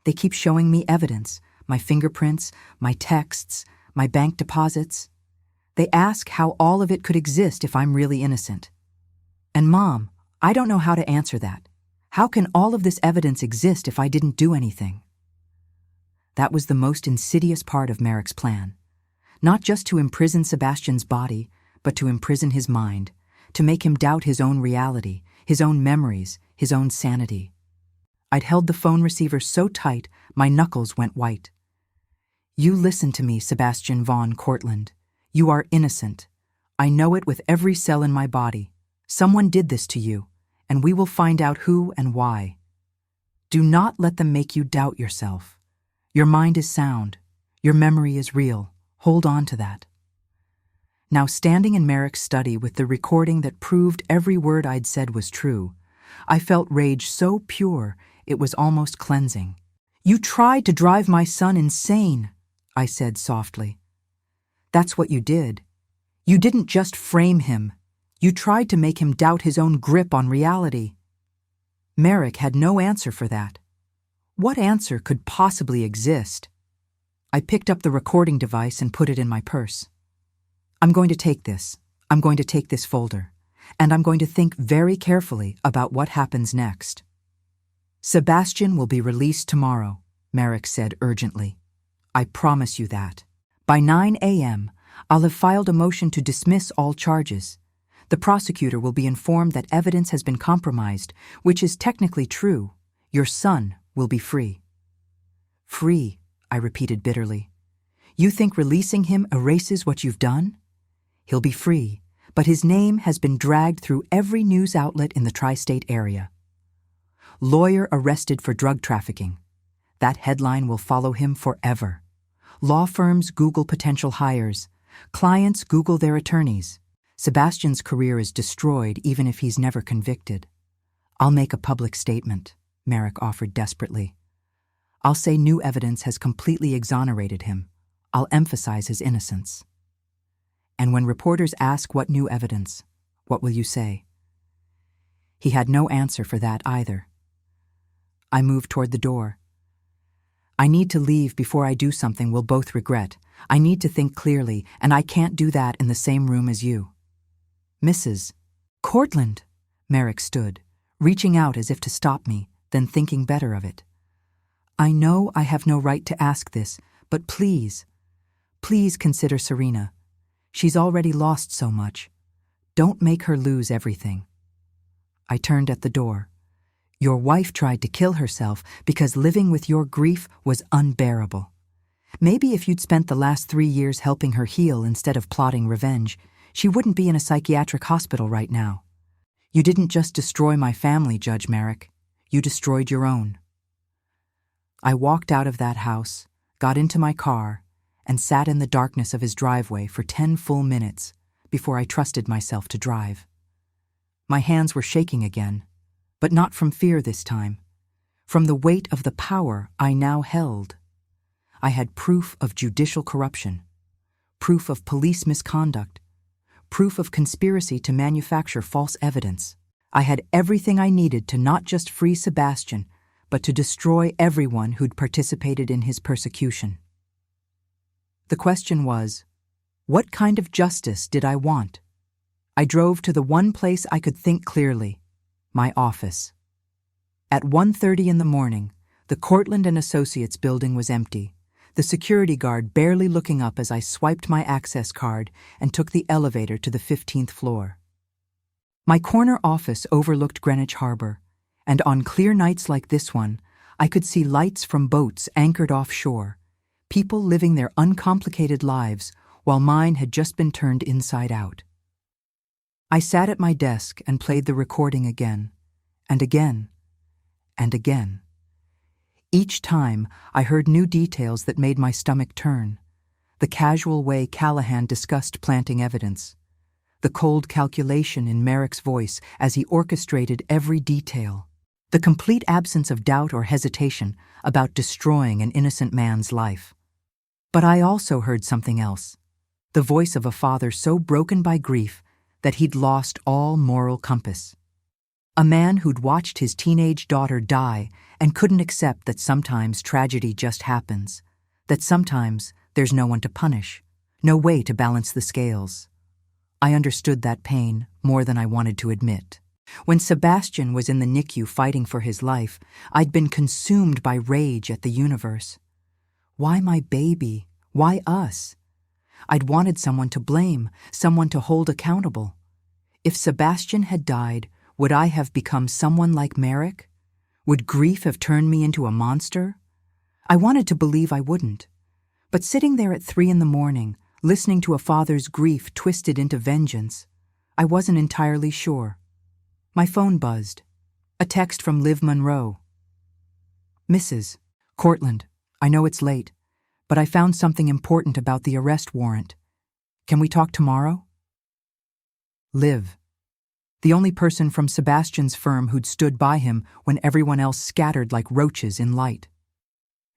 They keep showing me evidence, my fingerprints, my texts, my bank deposits. They ask how all of it could exist if I'm really innocent. And Mom, I don't know how to answer that. How can all of this evidence exist if I didn't do anything? That was the most insidious part of Merrick's plan. Not just to imprison Sebastian's body, but to imprison his mind, to make him doubt his own reality, his own memories, his own sanity. I'd held the phone receiver so tight, my knuckles went white. You listen to me, Sebastian Vaughn Cortland. You are innocent. I know it with every cell in my body. Someone did this to you, and we will find out who and why. Do not let them make you doubt yourself. Your mind is sound. Your memory is real. Hold on to that. Now, standing in Merrick's study with the recording that proved every word I'd said was true, I felt rage so pure it was almost cleansing. You tried to drive my son insane, I said softly. That's what you did. You didn't just frame him. You tried to make him doubt his own grip on reality. Merrick had no answer for that. What answer could possibly exist? I picked up the recording device and put it in my purse. I'm going to take this. I'm going to take this folder. And I'm going to think very carefully about what happens next. Sebastian will be released tomorrow, Merrick said urgently. I promise you that. By 9 a.m., I'll have filed a motion to dismiss all charges. The prosecutor will be informed that evidence has been compromised, which is technically true. Your son will be free. Free, I repeated bitterly. You think releasing him erases what you've done? He'll be free, but his name has been dragged through every news outlet in the tri-state area. Lawyer arrested for drug trafficking. That headline will follow him forever. Law firms Google potential hires. Clients Google their attorneys. Sebastian's career is destroyed even if he's never convicted. I'll make a public statement, Merrick offered desperately. I'll say new evidence has completely exonerated him. I'll emphasize his innocence. And when reporters ask what new evidence, what will you say? He had no answer for that either. I moved toward the door. I need to leave before I do something we'll both regret. I need to think clearly, and I can't do that in the same room as you. Mrs. Cortland, Merrick stood, reaching out as if to stop me, then thinking better of it. I know I have no right to ask this, but please consider Serena. She's already lost so much. Don't make her lose everything. I turned at the door. Your wife tried to kill herself because living with your grief was unbearable. Maybe if you'd spent the last 3 years helping her heal instead of plotting revenge, she wouldn't be in a psychiatric hospital right now. You didn't just destroy my family, Judge Merrick. You destroyed your own. I walked out of that house, got into my car, and sat in the darkness of his driveway for 10 full minutes before I trusted myself to drive. My hands were shaking again, but not from fear this time. from the weight of the power I now held. I had proof of judicial corruption, proof of police misconduct, proof of conspiracy to manufacture false evidence. I had everything I needed to not just free Sebastian, but to destroy everyone who'd participated in his persecution. The question was, what kind of justice did I want? I drove to the one place I could think clearly, my office. At 1:30 in the morning, the Cortland & Associates building was empty, the security guard barely looking up as I swiped my access card and took the elevator to the 15th floor. My corner office overlooked Greenwich Harbor, and on clear nights like this one, I could see lights from boats anchored offshore, people living their uncomplicated lives while mine had just been turned inside out. I sat at my desk and played the recording again, and again, and again. Each time, I heard new details that made my stomach turn. The casual way Callahan discussed planting evidence, the cold calculation in Merrick's voice as he orchestrated every detail, the complete absence of doubt or hesitation about destroying an innocent man's life. But I also heard something else, the voice of a father so broken by grief that he'd lost all moral compass. A man who'd watched his teenage daughter die and couldn't accept that sometimes tragedy just happens, that sometimes there's no one to punish, no way to balance the scales. I understood that pain more than I wanted to admit. When Sebastian was in the NICU fighting for his life, I'd been consumed by rage at the universe. Why my baby? Why us? I'd wanted someone to blame, someone to hold accountable. If Sebastian had died, would I have become someone like Merrick? Would grief have turned me into a monster? I wanted to believe I wouldn't. But sitting there at 3 in the morning, listening to a father's grief twisted into vengeance, I wasn't entirely sure. My phone buzzed. A text from Liv Monroe. Mrs. Cortland, I know it's late, but I found something important about the arrest warrant. Can we talk tomorrow? Liv. The only person from Sebastian's firm who'd stood by him when everyone else scattered like roaches in light.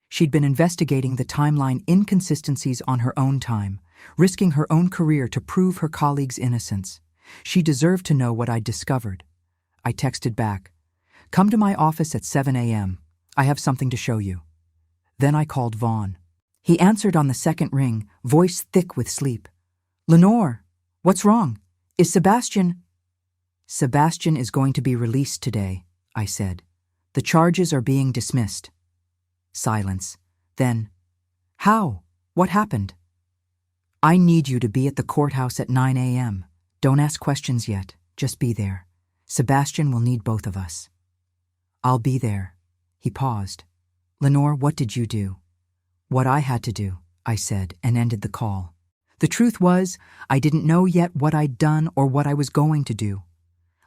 She'd been investigating the timeline inconsistencies on her own time, risking her own career to prove her colleague's innocence. She deserved to know what I'd discovered. I texted back, "Come to my office at 7 a.m. I have something to show you." Then I called Vaughn. He answered on the second ring, voice thick with sleep. "Lenore, what's wrong? Is Sebastian—" "Sebastian is going to be released today," I said. "The charges are being dismissed." Silence. Then, "How? What happened?" "I need you to be at the courthouse at 9 a.m. Don't ask questions yet. Just be there. Sebastian will need both of us." "I'll be there." He paused. "Lenore, what did you do?" "What I had to do," I said, and ended the call. The truth was, I didn't know yet what I'd done or what I was going to do.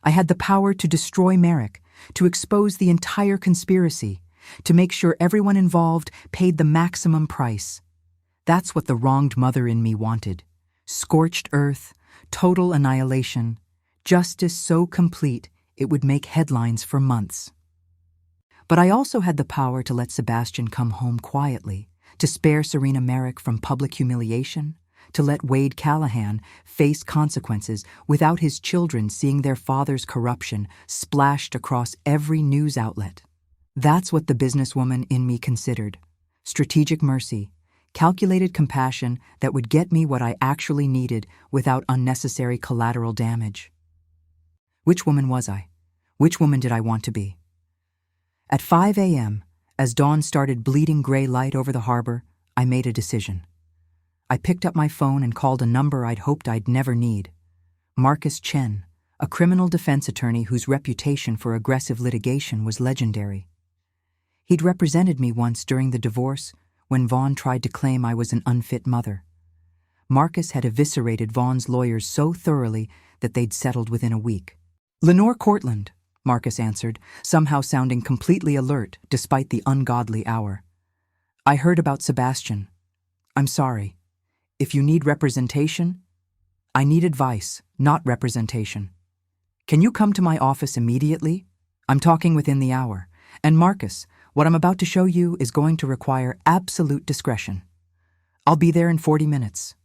I had the power to destroy Merrick, to expose the entire conspiracy, to make sure everyone involved paid the maximum price. That's what the wronged mother in me wanted. Scorched earth, total annihilation, justice so complete it would make headlines for months. But I also had the power to let Sebastian come home quietly, to spare Serena Merrick from public humiliation, to let Wade Callahan face consequences without his children seeing their father's corruption splashed across every news outlet. That's what the businesswoman in me considered. Strategic mercy, calculated compassion that would get me what I actually needed without unnecessary collateral damage. Which woman was I? Which woman did I want to be? At 5 a.m., as dawn started bleeding gray light over the harbor, I made a decision. I picked up my phone and called a number I'd hoped I'd never need. Marcus Chen, a criminal defense attorney whose reputation for aggressive litigation was legendary. He'd represented me once during the divorce when Vaughn tried to claim I was an unfit mother. Marcus had eviscerated Vaughn's lawyers so thoroughly that they'd settled within a week. "Lenore Cortland," Marcus answered, somehow sounding completely alert despite the ungodly hour. "I heard about Sebastian. I'm sorry. If you need representation, I need advice, not representation. Can you come to my office immediately? I'm talking within the hour. And Marcus, What I'm about to show you is going to require absolute discretion. I'll be there in 40 minutes.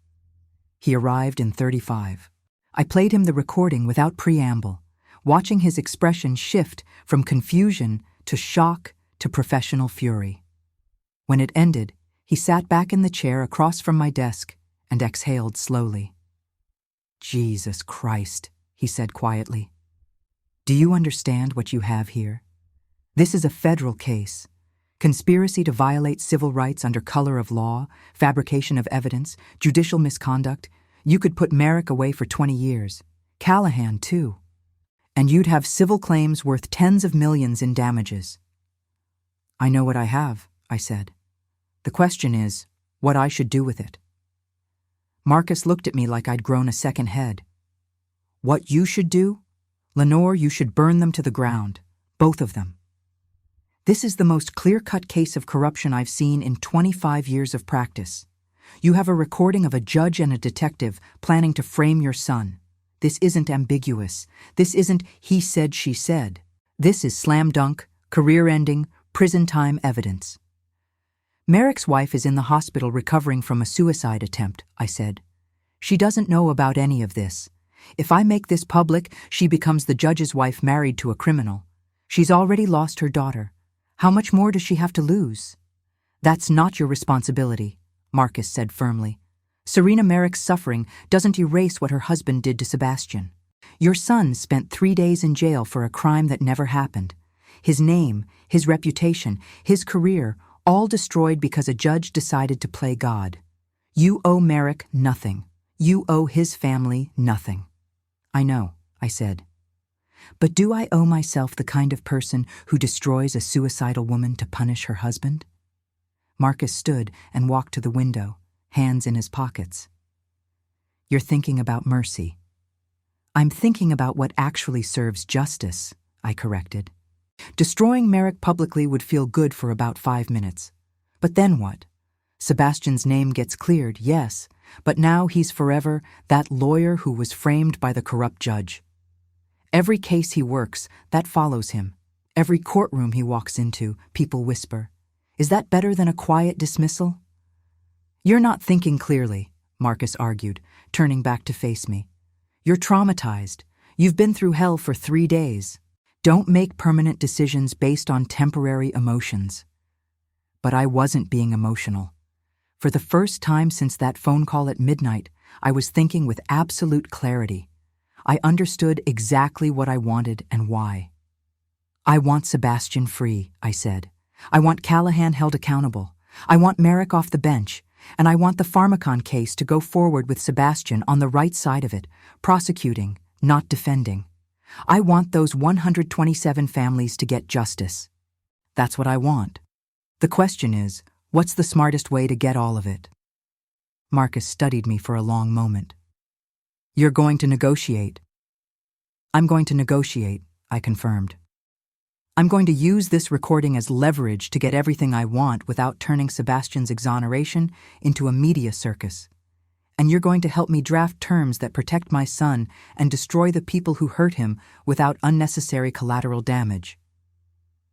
He arrived in 35. I played him the recording without preamble, watching his expression shift from confusion to shock to professional fury. When it ended, he sat back in the chair across from my desk and exhaled slowly. "Jesus Christ," he said quietly. "Do you understand what you have here? This is a federal case. Conspiracy to violate civil rights under color of law, fabrication of evidence, judicial misconduct. You could put Merrick away for 20 years. Callahan, too. And you'd have civil claims worth tens of millions in damages." "I know what I have," I said. "The question is, what I should do with it." Marcus looked at me like I'd grown a second head. "What you should do? Lenore, you should burn them to the ground. Both of them. This is the most clear-cut case of corruption I've seen in 25 years of practice. You have a recording of a judge and a detective planning to frame your son. This isn't ambiguous. This isn't he said, she said. This is slam dunk, career-ending, prison time evidence." "Merrick's wife is in the hospital recovering from a suicide attempt," I said. "She doesn't know about any of this. If I make this public, she becomes the judge's wife married to a criminal. She's already lost her daughter. How much more does she have to lose?" "That's not your responsibility," Marcus said firmly. "Serena Merrick's suffering doesn't erase what her husband did to Sebastian. Your son spent 3 days in jail for a crime that never happened. His name, his reputation, his career, all destroyed because a judge decided to play God. You owe Merrick nothing. You owe his family nothing." "I know," I said. "But do I owe myself the kind of person who destroys a suicidal woman to punish her husband?" Marcus stood and walked to the window, hands in his pockets. "You're thinking about mercy." "I'm thinking about what actually serves justice," I corrected. "Destroying Merrick publicly would feel good for about 5 minutes. But then what? Sebastian's name gets cleared, yes, but now he's forever that lawyer who was framed by the corrupt judge. Every case he works, that follows him. Every courtroom he walks into, people whisper. Is that better than a quiet dismissal?" "You're not thinking clearly," Marcus argued, turning back to face me. "You're traumatized. You've been through hell for 3 days. Don't make permanent decisions based on temporary emotions." But I wasn't being emotional. For the first time since that phone call at midnight, I was thinking with absolute clarity. I understood exactly what I wanted and why. "I want Sebastian free," I said. "I want Callahan held accountable. I want Merrick off the bench. And I want the Pharmacon case to go forward with Sebastian on the right side of it, prosecuting, not defending. I want those 127 families to get justice. That's what I want. The question is, what's the smartest way to get all of it?" Marcus studied me for a long moment. "You're going to negotiate." "I'm going to negotiate," I confirmed. "I'm going to use this recording as leverage to get everything I want without turning Sebastian's exoneration into a media circus. And you're going to help me draft terms that protect my son and destroy the people who hurt him without unnecessary collateral damage."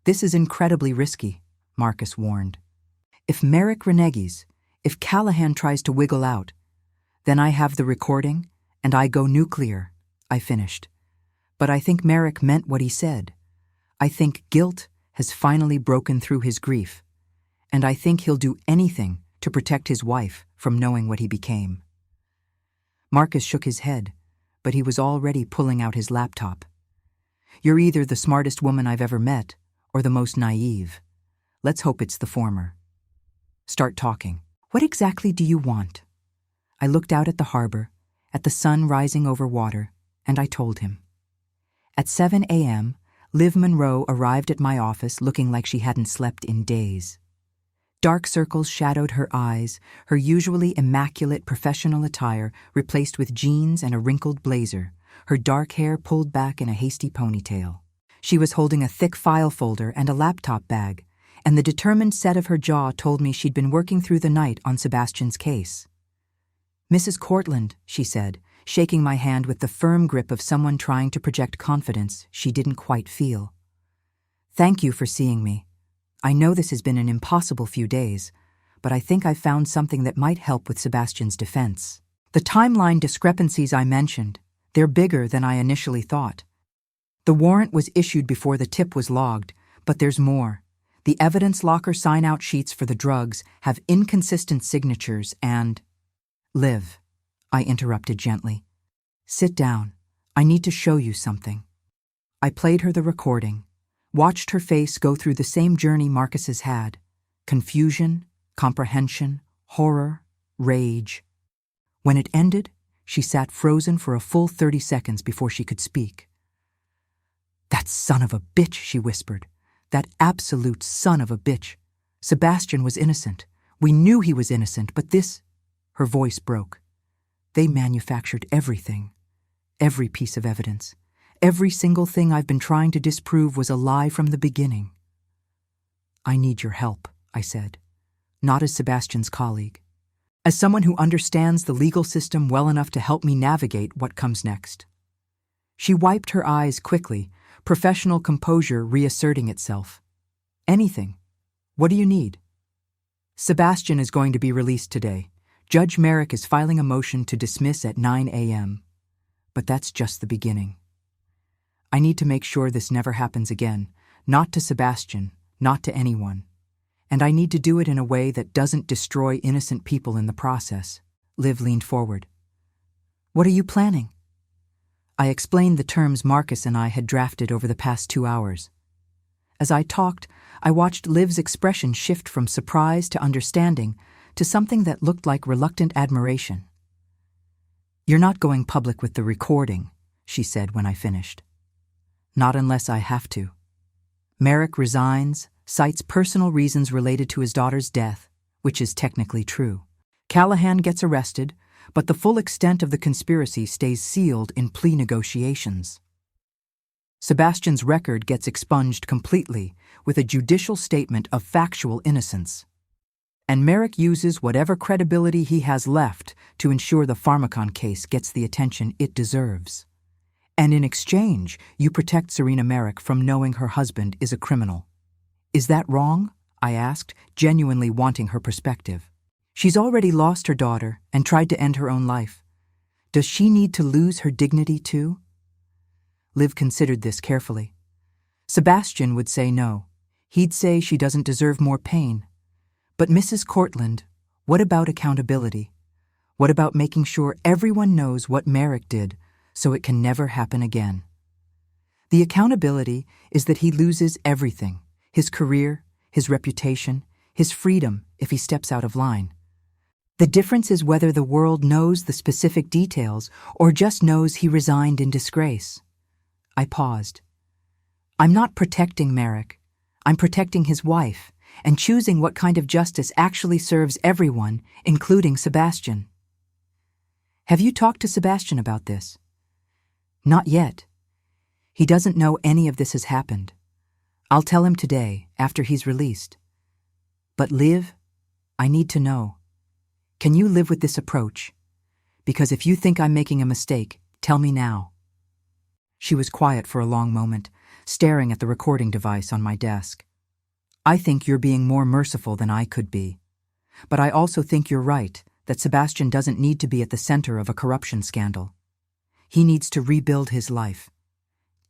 "This is incredibly risky," Marcus warned. "If Merrick reneges, if Callahan tries to wiggle out, then I have the recording and I go nuclear," I finished. "But I think Merrick meant what he said. I think guilt has finally broken through his grief, and I think he'll do anything to protect his wife from knowing what he became." Marcus shook his head, but he was already pulling out his laptop. "You're either the smartest woman I've ever met or the most naive. Let's hope it's the former. Start talking. What exactly do you want?" I looked out at the harbor, at the sun rising over water, and I told him. At 7 a.m., Liv Monroe arrived at my office looking like she hadn't slept in days. Dark circles shadowed her eyes, her usually immaculate professional attire replaced with jeans and a wrinkled blazer, her dark hair pulled back in a hasty ponytail. She was holding a thick file folder and a laptop bag, and the determined set of her jaw told me she'd been working through the night on Sebastian's case. "Mrs. Cortland," she said, shaking my hand with the firm grip of someone trying to project confidence she didn't quite feel. "Thank you for seeing me. I know this has been an impossible few days, but I think I've found something that might help with Sebastian's defense. The timeline discrepancies I mentioned, they're bigger than I initially thought. The warrant was issued before the tip was logged, but there's more. The evidence locker sign-out sheets for the drugs have inconsistent signatures and… Liv, I interrupted gently. Sit down. I need to show you something. I played her the recording, watched her face go through the same journey Marcus has had. Confusion, comprehension, horror, rage. When it ended, she sat frozen for a full 30 seconds before she could speak. That son of a bitch, she whispered. That absolute son of a bitch. Sebastian was innocent. We knew he was innocent, but this… Her voice broke. They manufactured everything. Every piece of evidence. Every single thing I've been trying to disprove was a lie from the beginning. I need your help, I said. Not as Sebastian's colleague. As someone who understands the legal system well enough to help me navigate what comes next. She wiped her eyes quickly, professional composure reasserting itself. Anything. What do you need? Sebastian is going to be released today. Judge Merrick is filing a motion to dismiss at 9 a.m. But that's just the beginning. I need to make sure this never happens again, not to Sebastian, not to anyone. And I need to do it in a way that doesn't destroy innocent people in the process. Liv leaned forward. What are you planning? I explained the terms Marcus and I had drafted over the past 2 hours. As I talked, I watched Liv's expression shift from surprise to understanding to something that looked like reluctant admiration. You're not going public with the recording, she said when I finished. Not unless I have to. Merrick resigns, cites personal reasons related to his daughter's death, which is technically true. Callahan gets arrested, but the full extent of the conspiracy stays sealed in plea negotiations. Sebastian's record gets expunged completely with a judicial statement of factual innocence. And Merrick uses whatever credibility he has left to ensure the Pharmacon case gets the attention it deserves. And in exchange, you protect Serena Merrick from knowing her husband is a criminal. Is that wrong? I asked, genuinely wanting her perspective. She's already lost her daughter and tried to end her own life. Does she need to lose her dignity too? Liv considered this carefully. Sebastian would say no. He'd say she doesn't deserve more pain. But Mrs. Cortland, what about accountability? What about making sure everyone knows what Merrick did so it can never happen again? The accountability is that he loses everything, his career, his reputation, his freedom if he steps out of line. The difference is whether the world knows the specific details or just knows he resigned in disgrace. I paused. I'm not protecting Merrick. I'm protecting his wife and choosing what kind of justice actually serves everyone, including Sebastian. Have you talked to Sebastian about this? Not yet. He doesn't know any of this has happened. I'll tell him today, after he's released. But Liv, I need to know. Can you live with this approach? Because if you think I'm making a mistake, tell me now. She was quiet for a long moment, staring at the recording device on my desk. I think you're being more merciful than I could be. But I also think you're right that Sebastian doesn't need to be at the center of a corruption scandal. He needs to rebuild his life.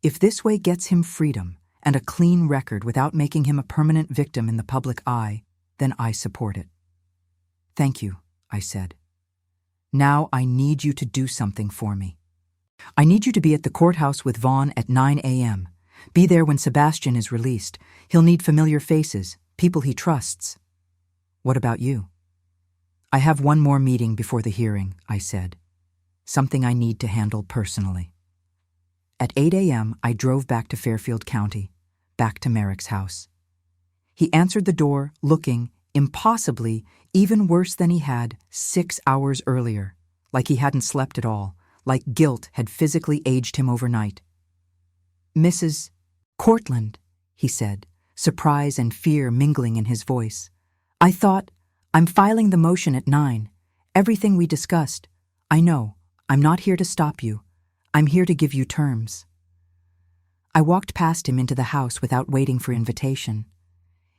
If this way gets him freedom and a clean record without making him a permanent victim in the public eye, then I support it. Thank you, I said. Now I need you to do something for me. I need you to be at the courthouse with Vaughn at 9 a.m. Be there when Sebastian is released. He'll need familiar faces, people he trusts. What about you? I have one more meeting before the hearing, I said. Something I need to handle personally. At 8 a.m., I drove back to Fairfield County, back to Merrick's house. He answered the door, looking, impossibly, even worse than he had 6 hours earlier, like he hadn't slept at all, like guilt had physically aged him overnight. Mrs. Cortland, he said, surprise and fear mingling in his voice. I thought, I'm filing the motion at 9. Everything we discussed. I know, I'm not here to stop you. I'm here to give you terms. I walked past him into the house without waiting for invitation.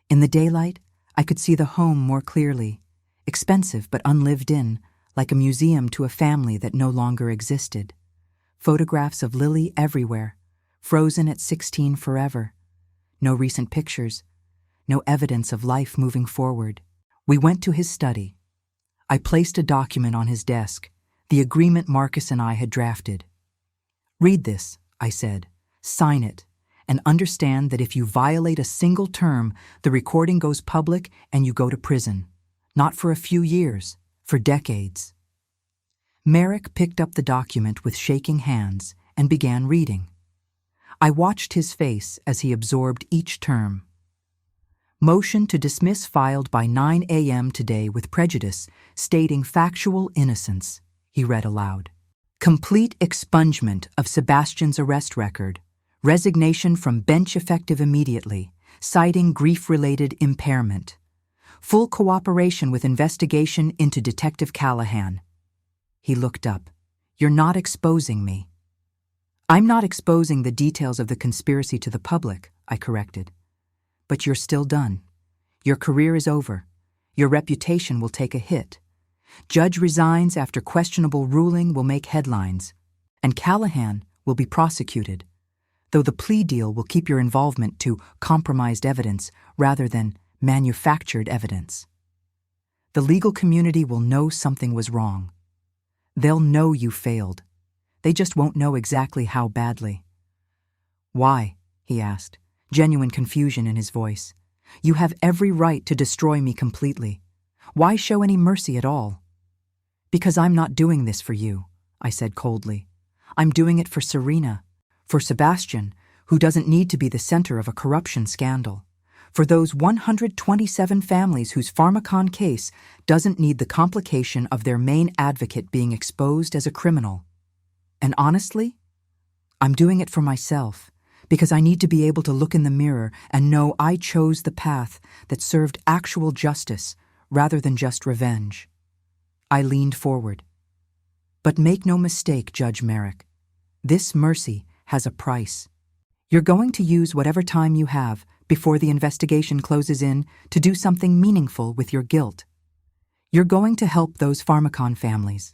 In the daylight, I could see the home more clearly, expensive but unlived in, like a museum to a family that no longer existed. Photographs of Lily everywhere, frozen at 16 forever. No recent pictures, no evidence of life moving forward. We went to his study. I placed a document on his desk, the agreement Marcus and I had drafted. "Read this," I said. "Sign it, and understand that if you violate a single term, the recording goes public and you go to prison. Not for a few years, for decades." Merrick picked up the document with shaking hands and began reading. I watched his face as he absorbed each term. "Motion to dismiss filed by 9 a.m. today with prejudice, stating factual innocence," he read aloud. "Complete expungement of Sebastian's arrest record. Resignation from bench effective immediately, citing grief-related impairment. Full cooperation with investigation into Detective Callahan." He looked up. "You're not exposing me." "I'm not exposing the details of the conspiracy to the public," I corrected. "But you're still done. Your career is over. Your reputation will take a hit. Judge resigns after questionable ruling will make headlines. And Callahan will be prosecuted, though the plea deal will keep your involvement to compromised evidence rather than manufactured evidence. The legal community will know something was wrong. They'll know you failed. They just won't know exactly how badly." "Why?" he asked, genuine confusion in his voice. "You have every right to destroy me completely. Why show any mercy at all?" "Because I'm not doing this for you," I said coldly. "I'm doing it for Serena, for Sebastian, who doesn't need to be the center of a corruption scandal, for those 127 families whose Pharmacon case doesn't need the complication of their main advocate being exposed as a criminal. And honestly, I'm doing it for myself, because I need to be able to look in the mirror and know I chose the path that served actual justice rather than just revenge." I leaned forward. "But make no mistake, Judge Merrick. This mercy has a price. You're going to use whatever time you have before the investigation closes in to do something meaningful with your guilt. You're going to help those Pharmacon families.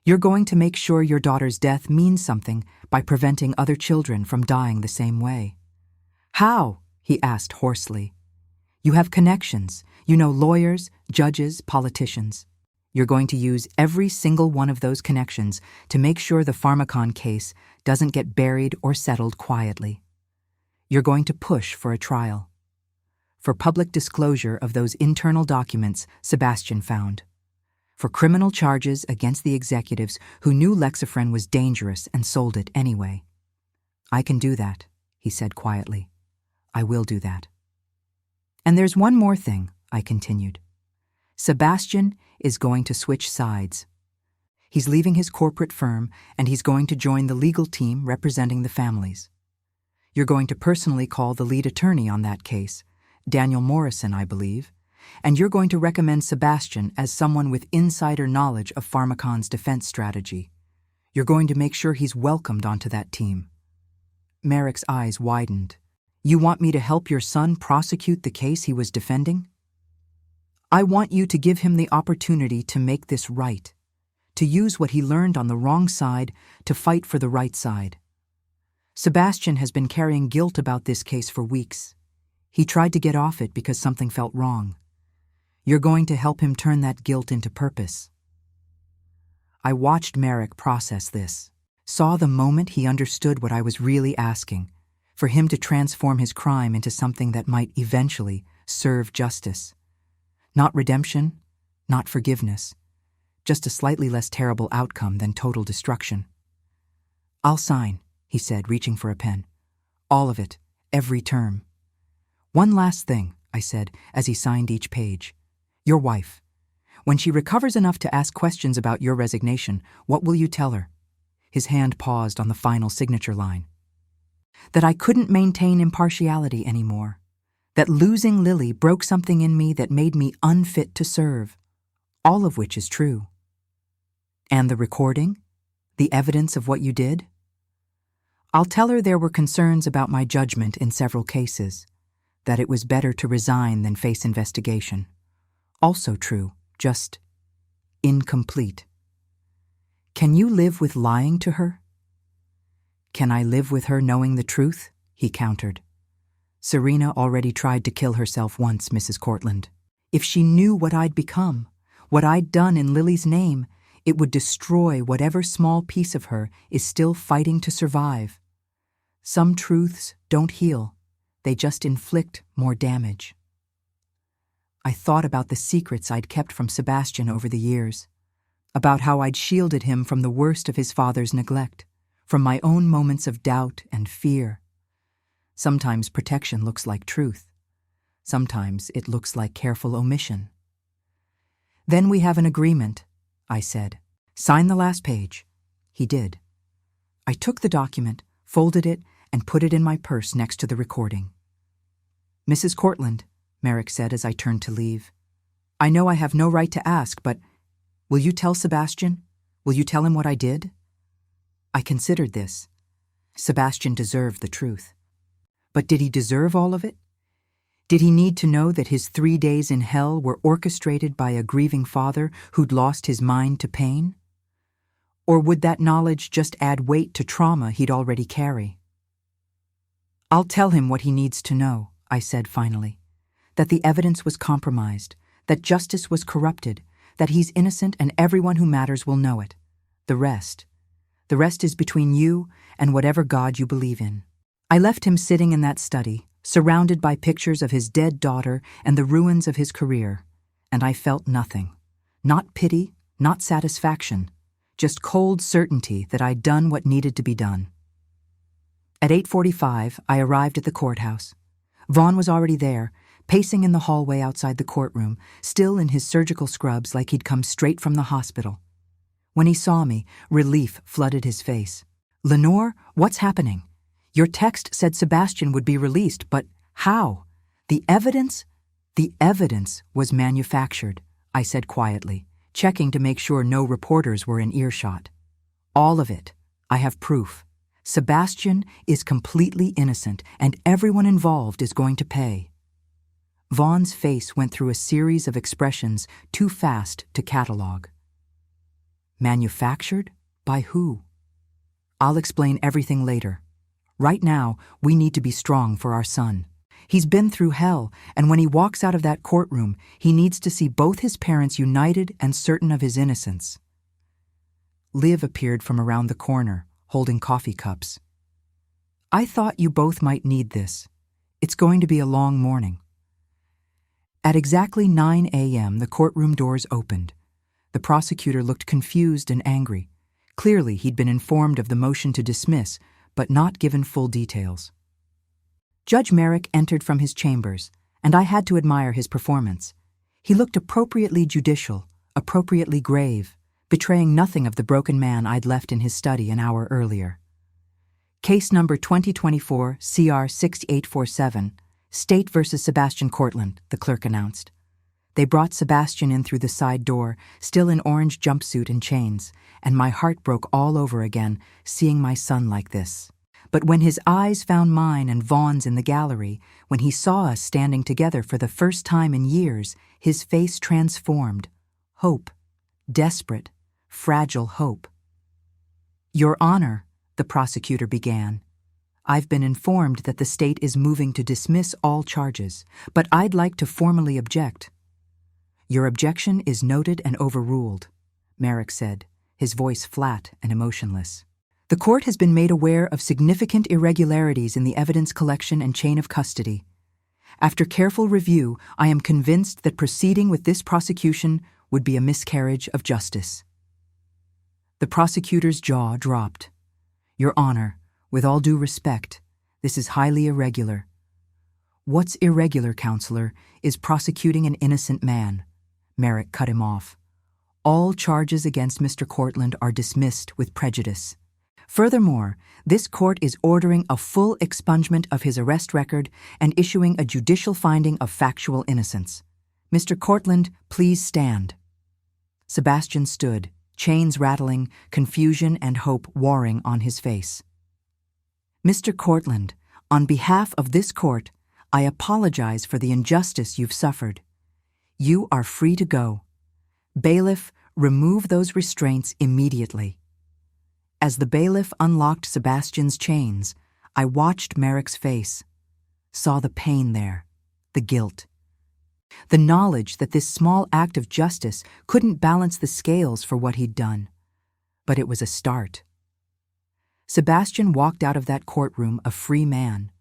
You're going to make sure your daughter's death means something by preventing other children from dying the same way." "How?" he asked hoarsely. "You have connections. You know lawyers, judges, politicians. You're going to use every single one of those connections to make sure the Pharmacon case doesn't get buried or settled quietly. You're going to push for a trial, for public disclosure of those internal documents Sebastian found, for criminal charges against the executives who knew Lexaphren was dangerous and sold it anyway." "I can do that," he said quietly. "I will do that." "And there's one more thing," I continued. "Sebastian is going to switch sides. He's leaving his corporate firm and he's going to join the legal team representing the families. You're going to personally call the lead attorney on that case, Daniel Morrison, I believe, and you're going to recommend Sebastian as someone with insider knowledge of Pharmacon's defense strategy. You're going to make sure he's welcomed onto that team." Merrick's eyes widened. "You want me to help your son prosecute the case he was defending?" "I want you to give him the opportunity to make this right, to use what he learned on the wrong side to fight for the right side. Sebastian has been carrying guilt about this case for weeks. He tried to get off it because something felt wrong. You're going to help him turn that guilt into purpose." I watched Merrick process this, saw the moment he understood what I was really asking, for him to transform his crime into something that might eventually serve justice. Not redemption, not forgiveness, just a slightly less terrible outcome than total destruction. "I'll sign," he said, reaching for a pen. "All of it, every term." "One last thing," I said, as he signed each page. "Your wife. When she recovers enough to ask questions about your resignation, what will you tell her?" His hand paused on the final signature line. "That I couldn't maintain impartiality anymore. That losing Lily broke something in me that made me unfit to serve. All of which is true." "And the recording? The evidence of what you did?" "I'll tell her there were concerns about my judgment in several cases. that it was better to resign than face investigation. Also true, just incomplete. Can you live with lying to her? Can I live with her knowing the truth? He countered. Serena already tried to kill herself once, Mrs. Cortland. If she knew what I'd become, what I'd done in Lily's name, it would destroy whatever small piece of her is still fighting to survive. Some truths don't heal, they just inflict more damage. I thought about the secrets I'd kept from Sebastian over the years, about how I'd shielded him from the worst of his father's neglect, from my own moments of doubt and fear. Sometimes protection looks like truth. Sometimes it looks like careful omission. Then we have an agreement, I said. Sign the last page. He did. I took the document, folded it, and put it in my purse next to the recording. Mrs. Cortland, Merrick said as I turned to leave, I know I have no right to ask, but will you tell Sebastian? Will you tell him what I did? I considered this. Sebastian deserved the truth. But did he deserve all of it? Did he need to know that his 3 days in hell were orchestrated by a grieving father who'd lost his mind to pain? Or would that knowledge just add weight to trauma he'd already carry? I'll tell him what he needs to know, I said finally. That the evidence was compromised, that justice was corrupted, that he's innocent and everyone who matters will know it. The rest is between you and whatever God you believe in. I left him sitting in that study, surrounded by pictures of his dead daughter and the ruins of his career, and I felt nothing. Not pity, not satisfaction, just cold certainty that I'd done what needed to be done. At 8:45, I arrived at the courthouse. Vaughn was already there, pacing in the hallway outside the courtroom, still in his surgical scrubs like he'd come straight from the hospital. When he saw me, relief flooded his face. Lenore, what's happening? Your text said Sebastian would be released, but how? The evidence was manufactured, I said quietly, checking to make sure no reporters were in earshot. All of it. I have proof. Sebastian is completely innocent, and everyone involved is going to pay. Vaughn's face went through a series of expressions too fast to catalog. Manufactured? By who? I'll explain everything later. Right now, we need to be strong for our son. He's been through hell, and when he walks out of that courtroom, he needs to see both his parents united and certain of his innocence. Liv appeared from around the corner, holding coffee cups. I thought you both might need this. It's going to be a long morning. At exactly 9 a.m., the courtroom doors opened. The prosecutor looked confused and angry. Clearly, he'd been informed of the motion to dismiss, but not given full details. Judge Merrick entered from his chambers, and I had to admire his performance. He looked appropriately judicial, appropriately grave, betraying nothing of the broken man I'd left in his study an hour earlier. Case number 2024 CR 6847, State versus Sebastian Cortland, the clerk announced. They brought Sebastian in through the side door, still in orange jumpsuit and chains, and my heart broke all over again, seeing my son like this. But when his eyes found mine and Vaughn's in the gallery, when he saw us standing together for the first time in years, his face transformed. Hope. Desperate, fragile hope. Your Honor, the prosecutor began. I've been informed that the state is moving to dismiss all charges, but I'd like to formally object. Your objection is noted and overruled, Merrick said, his voice flat and emotionless. The court has been made aware of significant irregularities in the evidence collection and chain of custody. After careful review, I am convinced that proceeding with this prosecution would be a miscarriage of justice. The prosecutor's jaw dropped. Your Honor, with all due respect, this is highly irregular. What's irregular, Counselor, is prosecuting an innocent man. Merrick cut him off. All charges against Mr. Cortland are dismissed with prejudice. Furthermore, this court is ordering a full expungement of his arrest record and issuing a judicial finding of factual innocence. Mr. Cortland, please stand. Sebastian stood, chains rattling, confusion and hope warring on his face. Mr. Cortland, on behalf of this court, I apologize for the injustice you've suffered. You are free to go. Bailiff, remove those restraints immediately." As the bailiff unlocked Sebastian's chains, I watched Merrick's face, saw the pain there, the guilt. The knowledge that this small act of justice couldn't balance the scales for what he'd done. But it was a start. Sebastian walked out of that courtroom a free man,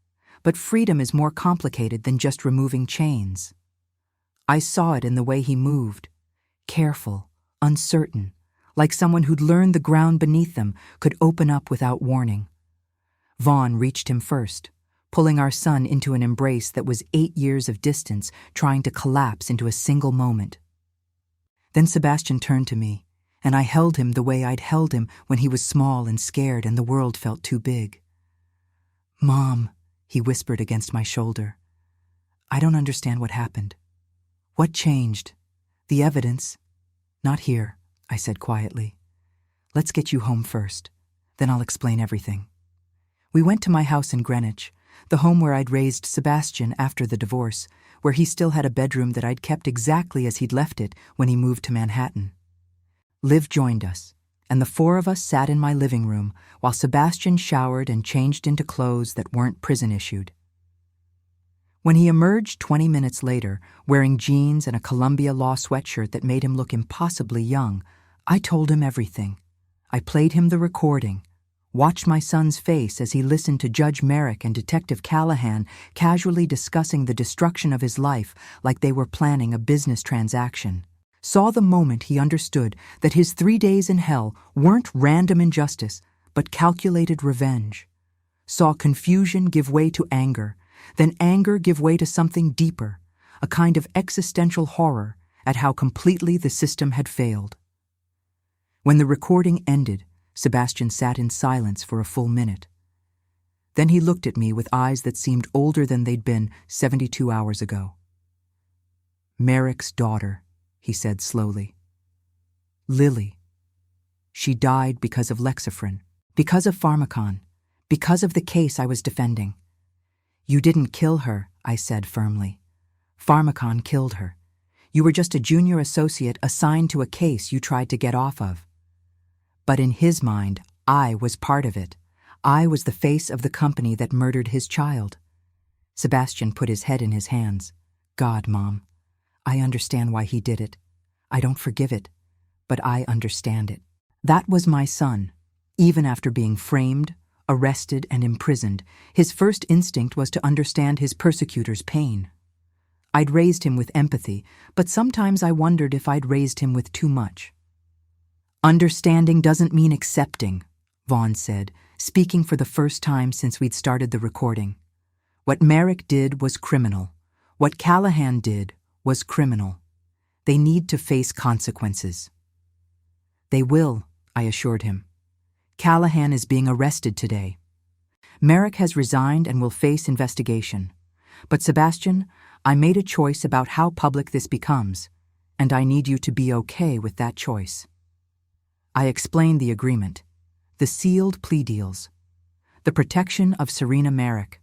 but freedom is more complicated than just removing chains. I saw it in the way he moved, careful, uncertain, like someone who'd learned the ground beneath them could open up without warning. Vaughn reached him first, pulling our son into an embrace that was 8 years of distance trying to collapse into a single moment. Then Sebastian turned to me, and I held him the way I'd held him when he was small and scared and the world felt too big. "Mom," he whispered against my shoulder. "I don't understand what happened. What changed? The evidence?" "Not here," I said quietly. "Let's get you home first. Then I'll explain everything." We went to my house in Greenwich, the home where I'd raised Sebastian after the divorce, where he still had a bedroom that I'd kept exactly as he'd left it when he moved to Manhattan. Liv joined us, and the 4 of us sat in my living room while Sebastian showered and changed into clothes that weren't prison-issued. When he emerged 20 minutes later, wearing jeans and a Columbia Law sweatshirt that made him look impossibly young, I told him everything. I played him the recording, watched my son's face as he listened to Judge Merrick and Detective Callahan casually discussing the destruction of his life like they were planning a business transaction. Saw the moment he understood that his 3 days in hell weren't random injustice, but calculated revenge. Saw confusion give way to anger, then anger give way to something deeper, a kind of existential horror at how completely the system had failed. When the recording ended, Sebastian sat in silence for a full minute. Then he looked at me with eyes that seemed older than they'd been 72 hours ago. "Merrick's daughter," he said slowly. "Lily. She died because of Lexaphren, because of Pharmacon, because of the case I was defending." "You didn't kill her," I said firmly. "Pharmacon killed her. You were just a junior associate assigned to a case you tried to get off of." But in his mind, I was part of it. I was the face of the company that murdered his child. Sebastian put his head in his hands. "God, Mom. I understand why he did it. I don't forgive it, but I understand it." That was my son. Even after being framed, arrested, and imprisoned, his first instinct was to understand his persecutor's pain. I'd raised him with empathy, but sometimes I wondered if I'd raised him with too much. "Understanding doesn't mean accepting," Vaughn said, speaking for the first time since we'd started the recording. "What Merrick did was criminal. What Callahan did was criminal. They need to face consequences." "They will," I assured him. "Callahan is being arrested today. Merrick has resigned and will face investigation. But Sebastian, I made a choice about how public this becomes, and I need you to be okay with that choice." I explained the agreement, the sealed plea deals, the protection of Serena Merrick,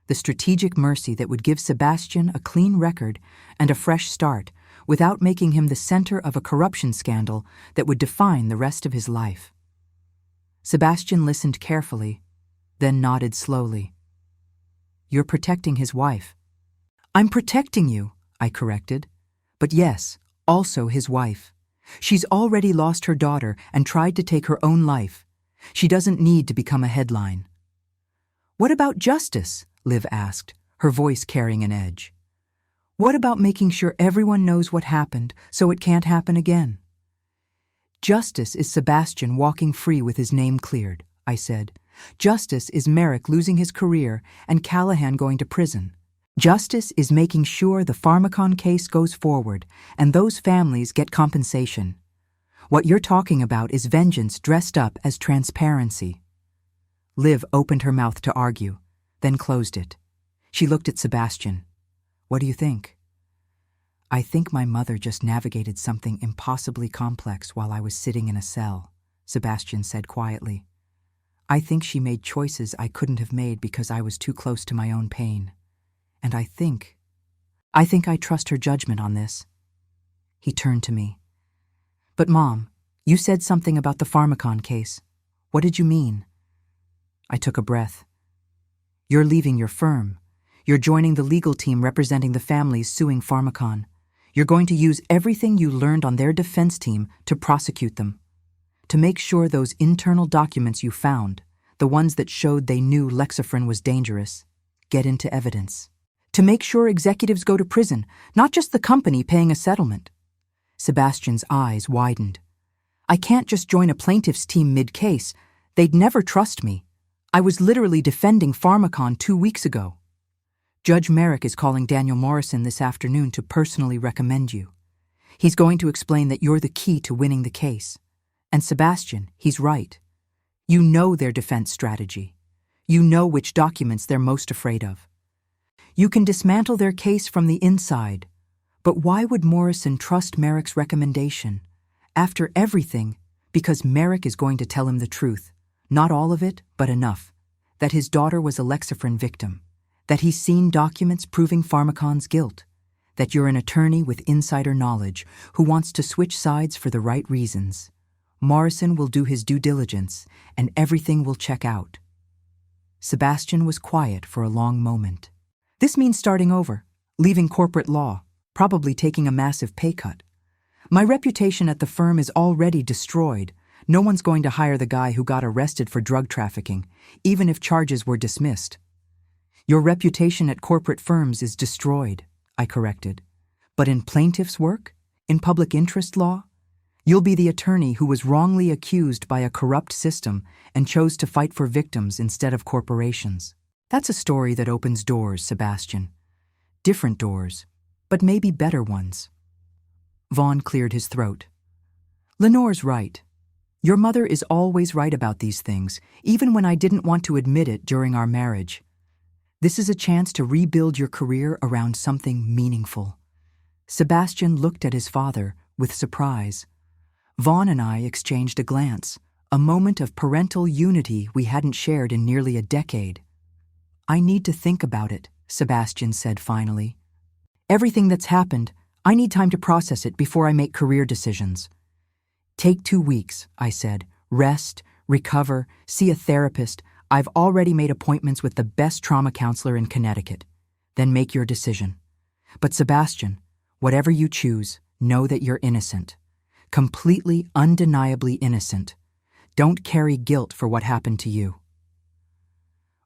the strategic mercy that would give Sebastian a clean record and a fresh start without making him the center of a corruption scandal that would define the rest of his life. Sebastian listened carefully, then nodded slowly. "You're protecting his wife." "I'm protecting you," I corrected. "But yes, also his wife. She's already lost her daughter and tried to take her own life. She doesn't need to become a headline." "What about justice?" Liv asked, her voice carrying an edge. "What about making sure everyone knows what happened so it can't happen again?" "Justice is Sebastian walking free with his name cleared," I said. "Justice is Merrick losing his career and Callahan going to prison. Justice is making sure the Pharmacon case goes forward and those families get compensation. What you're talking about is vengeance dressed up as transparency." Liv opened her mouth to argue, then closed it. She looked at Sebastian. "What do you think?" "I think my mother just navigated something impossibly complex while I was sitting in a cell," Sebastian said quietly. "I think she made choices I couldn't have made because I was too close to my own pain. and I think I trust her judgment on this." He turned to me. "But Mom, you said something about the Pharmakon case. What did you mean?" I took a breath. "You're leaving your firm. You're joining the legal team representing the families suing Pharmakon. You're going to use everything you learned on their defense team to prosecute them, to make sure those internal documents you found, the ones that showed they knew Lexaphren was dangerous, get into evidence. To make sure executives go to prison, not just the company paying a settlement." Sebastian's eyes widened. "I can't just join a plaintiff's team mid-case. They'd never trust me. I was literally defending Pharmakon 2 weeks ago. Judge Merrick is calling Daniel Morrison this afternoon to personally recommend you. He's going to explain that you're the key to winning the case. And Sebastian, he's right. You know their defense strategy. You know which documents they're most afraid of. You can dismantle their case from the inside. But why would Morrison trust Merrick's recommendation? After everything, because Merrick is going to tell him the truth. Not all of it, but enough. That his daughter was a Lexaphren victim. That he's seen documents proving Pharmakon's guilt. That you're an attorney with insider knowledge who wants to switch sides for the right reasons. Morrison will do his due diligence, and everything will check out." Sebastian was quiet for a long moment. "This means starting over, leaving corporate law, probably taking a massive pay cut. My reputation at the firm is already destroyed. No one's going to hire the guy who got arrested for drug trafficking, even if charges were dismissed." "Your reputation at corporate firms is destroyed," I corrected. "But in plaintiff's work, in public interest law, you'll be the attorney who was wrongly accused by a corrupt system and chose to fight for victims instead of corporations. That's a story that opens doors, Sebastian. Different doors, but maybe better ones." Vaughn cleared his throat. "Lenore's right. Your mother is always right about these things, even when I didn't want to admit it during our marriage. This is a chance to rebuild your career around something meaningful." Sebastian looked at his father with surprise. Vaughn and I exchanged a glance, a moment of parental unity we hadn't shared in nearly a decade. "I need to think about it," Sebastian said finally. "Everything that's happened, I need time to process it before I make career decisions." "Take 2 weeks," I said. "Rest, recover, see a therapist. I've already made appointments with the best trauma counselor in Connecticut. Then make your decision. But Sebastian, whatever you choose, know that you're innocent. Completely, undeniably innocent. Don't carry guilt for what happened to you."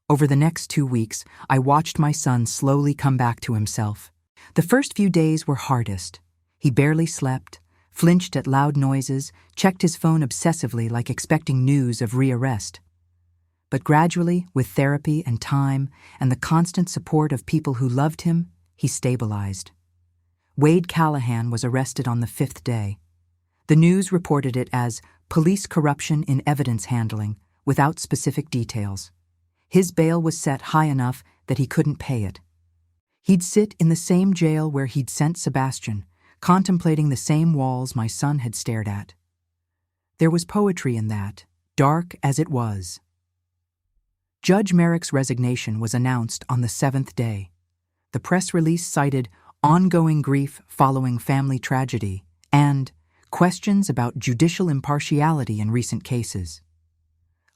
Over the next 2 weeks, I watched my son slowly come back to himself. The first few days were hardest. He barely slept, flinched at loud noises, checked his phone obsessively like expecting news of rearrest. But gradually, with therapy and time and the constant support of people who loved him, he stabilized. Wade Callahan was arrested on the 5th day. The news reported it as police corruption in evidence handling, without specific details. His bail was set high enough that he couldn't pay it. He'd sit in the same jail where he'd sent Sebastian, contemplating the same walls my son had stared at. There was poetry in that, dark as it was. Judge Merrick's resignation was announced on the 7th day. The press release cited ongoing grief following family tragedy and questions about judicial impartiality in recent cases.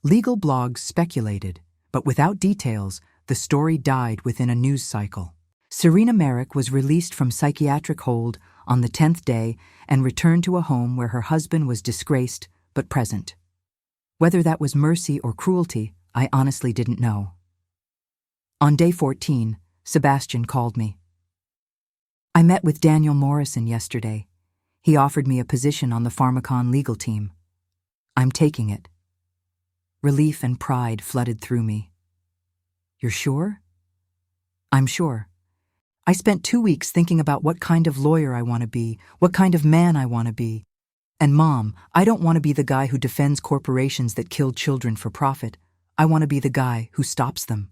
Legal blogs speculated, but without details, the story died within a news cycle. Serena Merrick was released from psychiatric hold on the 10th day and returned to a home where her husband was disgraced but present. Whether that was mercy or cruelty, I honestly didn't know. On day 14, Sebastian called me. "I met with Daniel Morrison yesterday. He offered me a position on the Pharmakon legal team. I'm taking it." Relief and pride flooded through me. "You're sure?" "I'm sure. I spent 2 weeks thinking about what kind of lawyer I want to be, what kind of man I want to be. And Mom, I don't want to be the guy who defends corporations that kill children for profit. I want to be the guy who stops them."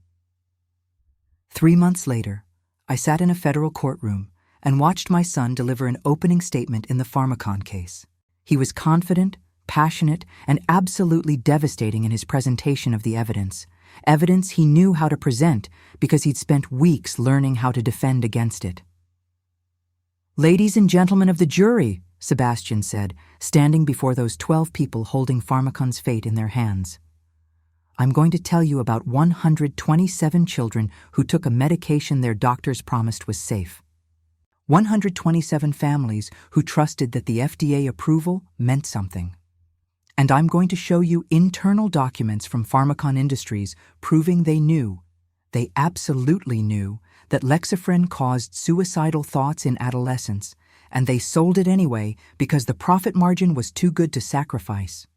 3 months later, I sat in a federal courtroom and watched my son deliver an opening statement in the Pharmakon case. He was confident, passionate, and absolutely devastating in his presentation of the evidence, evidence he knew how to present because he'd spent weeks learning how to defend against it. "Ladies and gentlemen of the jury," Sebastian said, standing before those 12 people holding Pharmacon's fate in their hands. "I'm going to tell you about 127 children who took a medication their doctors promised was safe. 127 families who trusted that the FDA approval meant something. And I'm going to show you internal documents from Pharmacon Industries proving they absolutely knew, that Lexaphren caused suicidal thoughts in adolescents, and they sold it anyway because the profit margin was too good to sacrifice."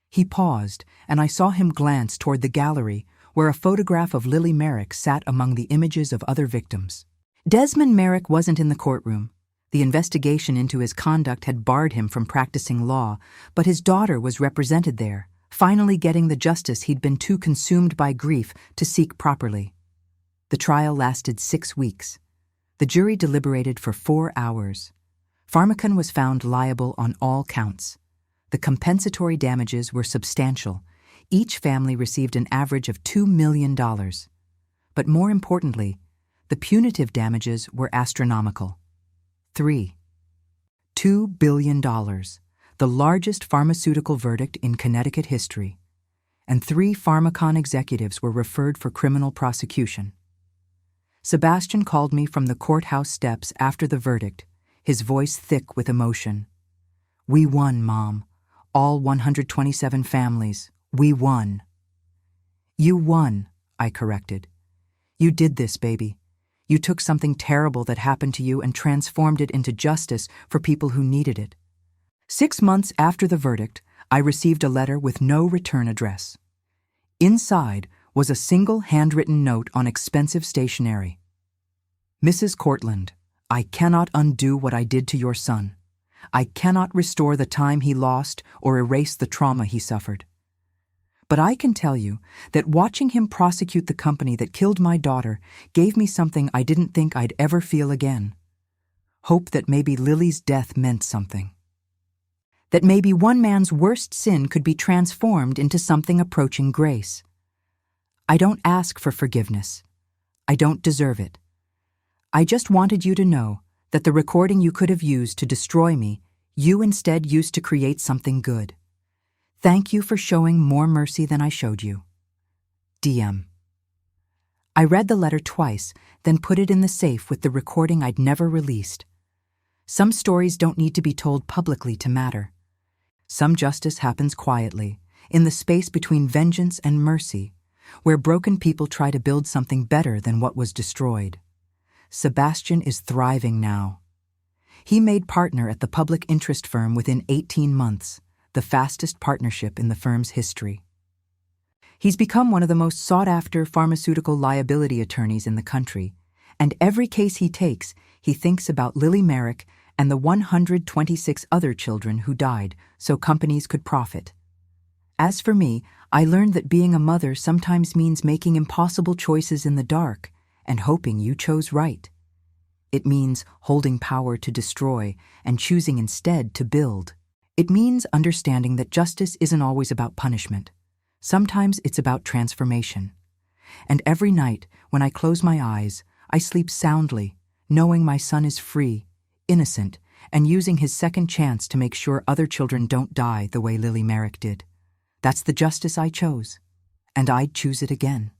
He paused, and I saw him glance toward the gallery where a photograph of Lily Merrick sat among the images of other victims. Desmond Merrick wasn't in the courtroom. The investigation into his conduct had barred him from practicing law, but his daughter was represented there, finally getting the justice he'd been too consumed by grief to seek properly. The trial lasted 6 weeks. The jury deliberated for 4 hours. Pharmacon was found liable on all counts. The compensatory damages were substantial. Each family received an average of $2 million. But more importantly, the punitive damages were astronomical. $2 billion, the largest pharmaceutical verdict in Connecticut history, and 3 Pharmacon executives were referred for criminal prosecution. Sebastian called me from the courthouse steps after the verdict, his voice thick with emotion. "We won, Mom. All 127 families. We won." "You won," I corrected. "You did this, baby. You took something terrible that happened to you and transformed it into justice for people who needed it." 6 months after the verdict, I received a letter with no return address. Inside was a single handwritten note on expensive stationery. "Mrs. Cortland, I cannot undo what I did to your son. I cannot restore the time he lost or erase the trauma he suffered. But I can tell you that watching him prosecute the company that killed my daughter gave me something I didn't think I'd ever feel again. Hope that maybe Lily's death meant something. That maybe one man's worst sin could be transformed into something approaching grace. I don't ask for forgiveness. I don't deserve it. I just wanted you to know that the recording you could have used to destroy me, you instead used to create something good. Thank you for showing more mercy than I showed you. DM." I read the letter twice, then put it in the safe with the recording I'd never released. Some stories don't need to be told publicly to matter. Some justice happens quietly, in the space between vengeance and mercy, where broken people try to build something better than what was destroyed. Sebastian is thriving now. He made partner at the public interest firm within 18 months, the fastest partnership in the firm's history. He's become one of the most sought-after pharmaceutical liability attorneys in the country, and every case he takes, he thinks about Lily Merrick and the 126 other children who died so companies could profit. As for me, I learned that being a mother sometimes means making impossible choices in the dark and hoping you chose right. It means holding power to destroy and choosing instead to build. It means understanding that justice isn't always about punishment. Sometimes it's about transformation. And every night, when I close my eyes, I sleep soundly, knowing my son is free, innocent, and using his second chance to make sure other children don't die the way Lily Merrick did. That's the justice I chose, and I'd choose it again.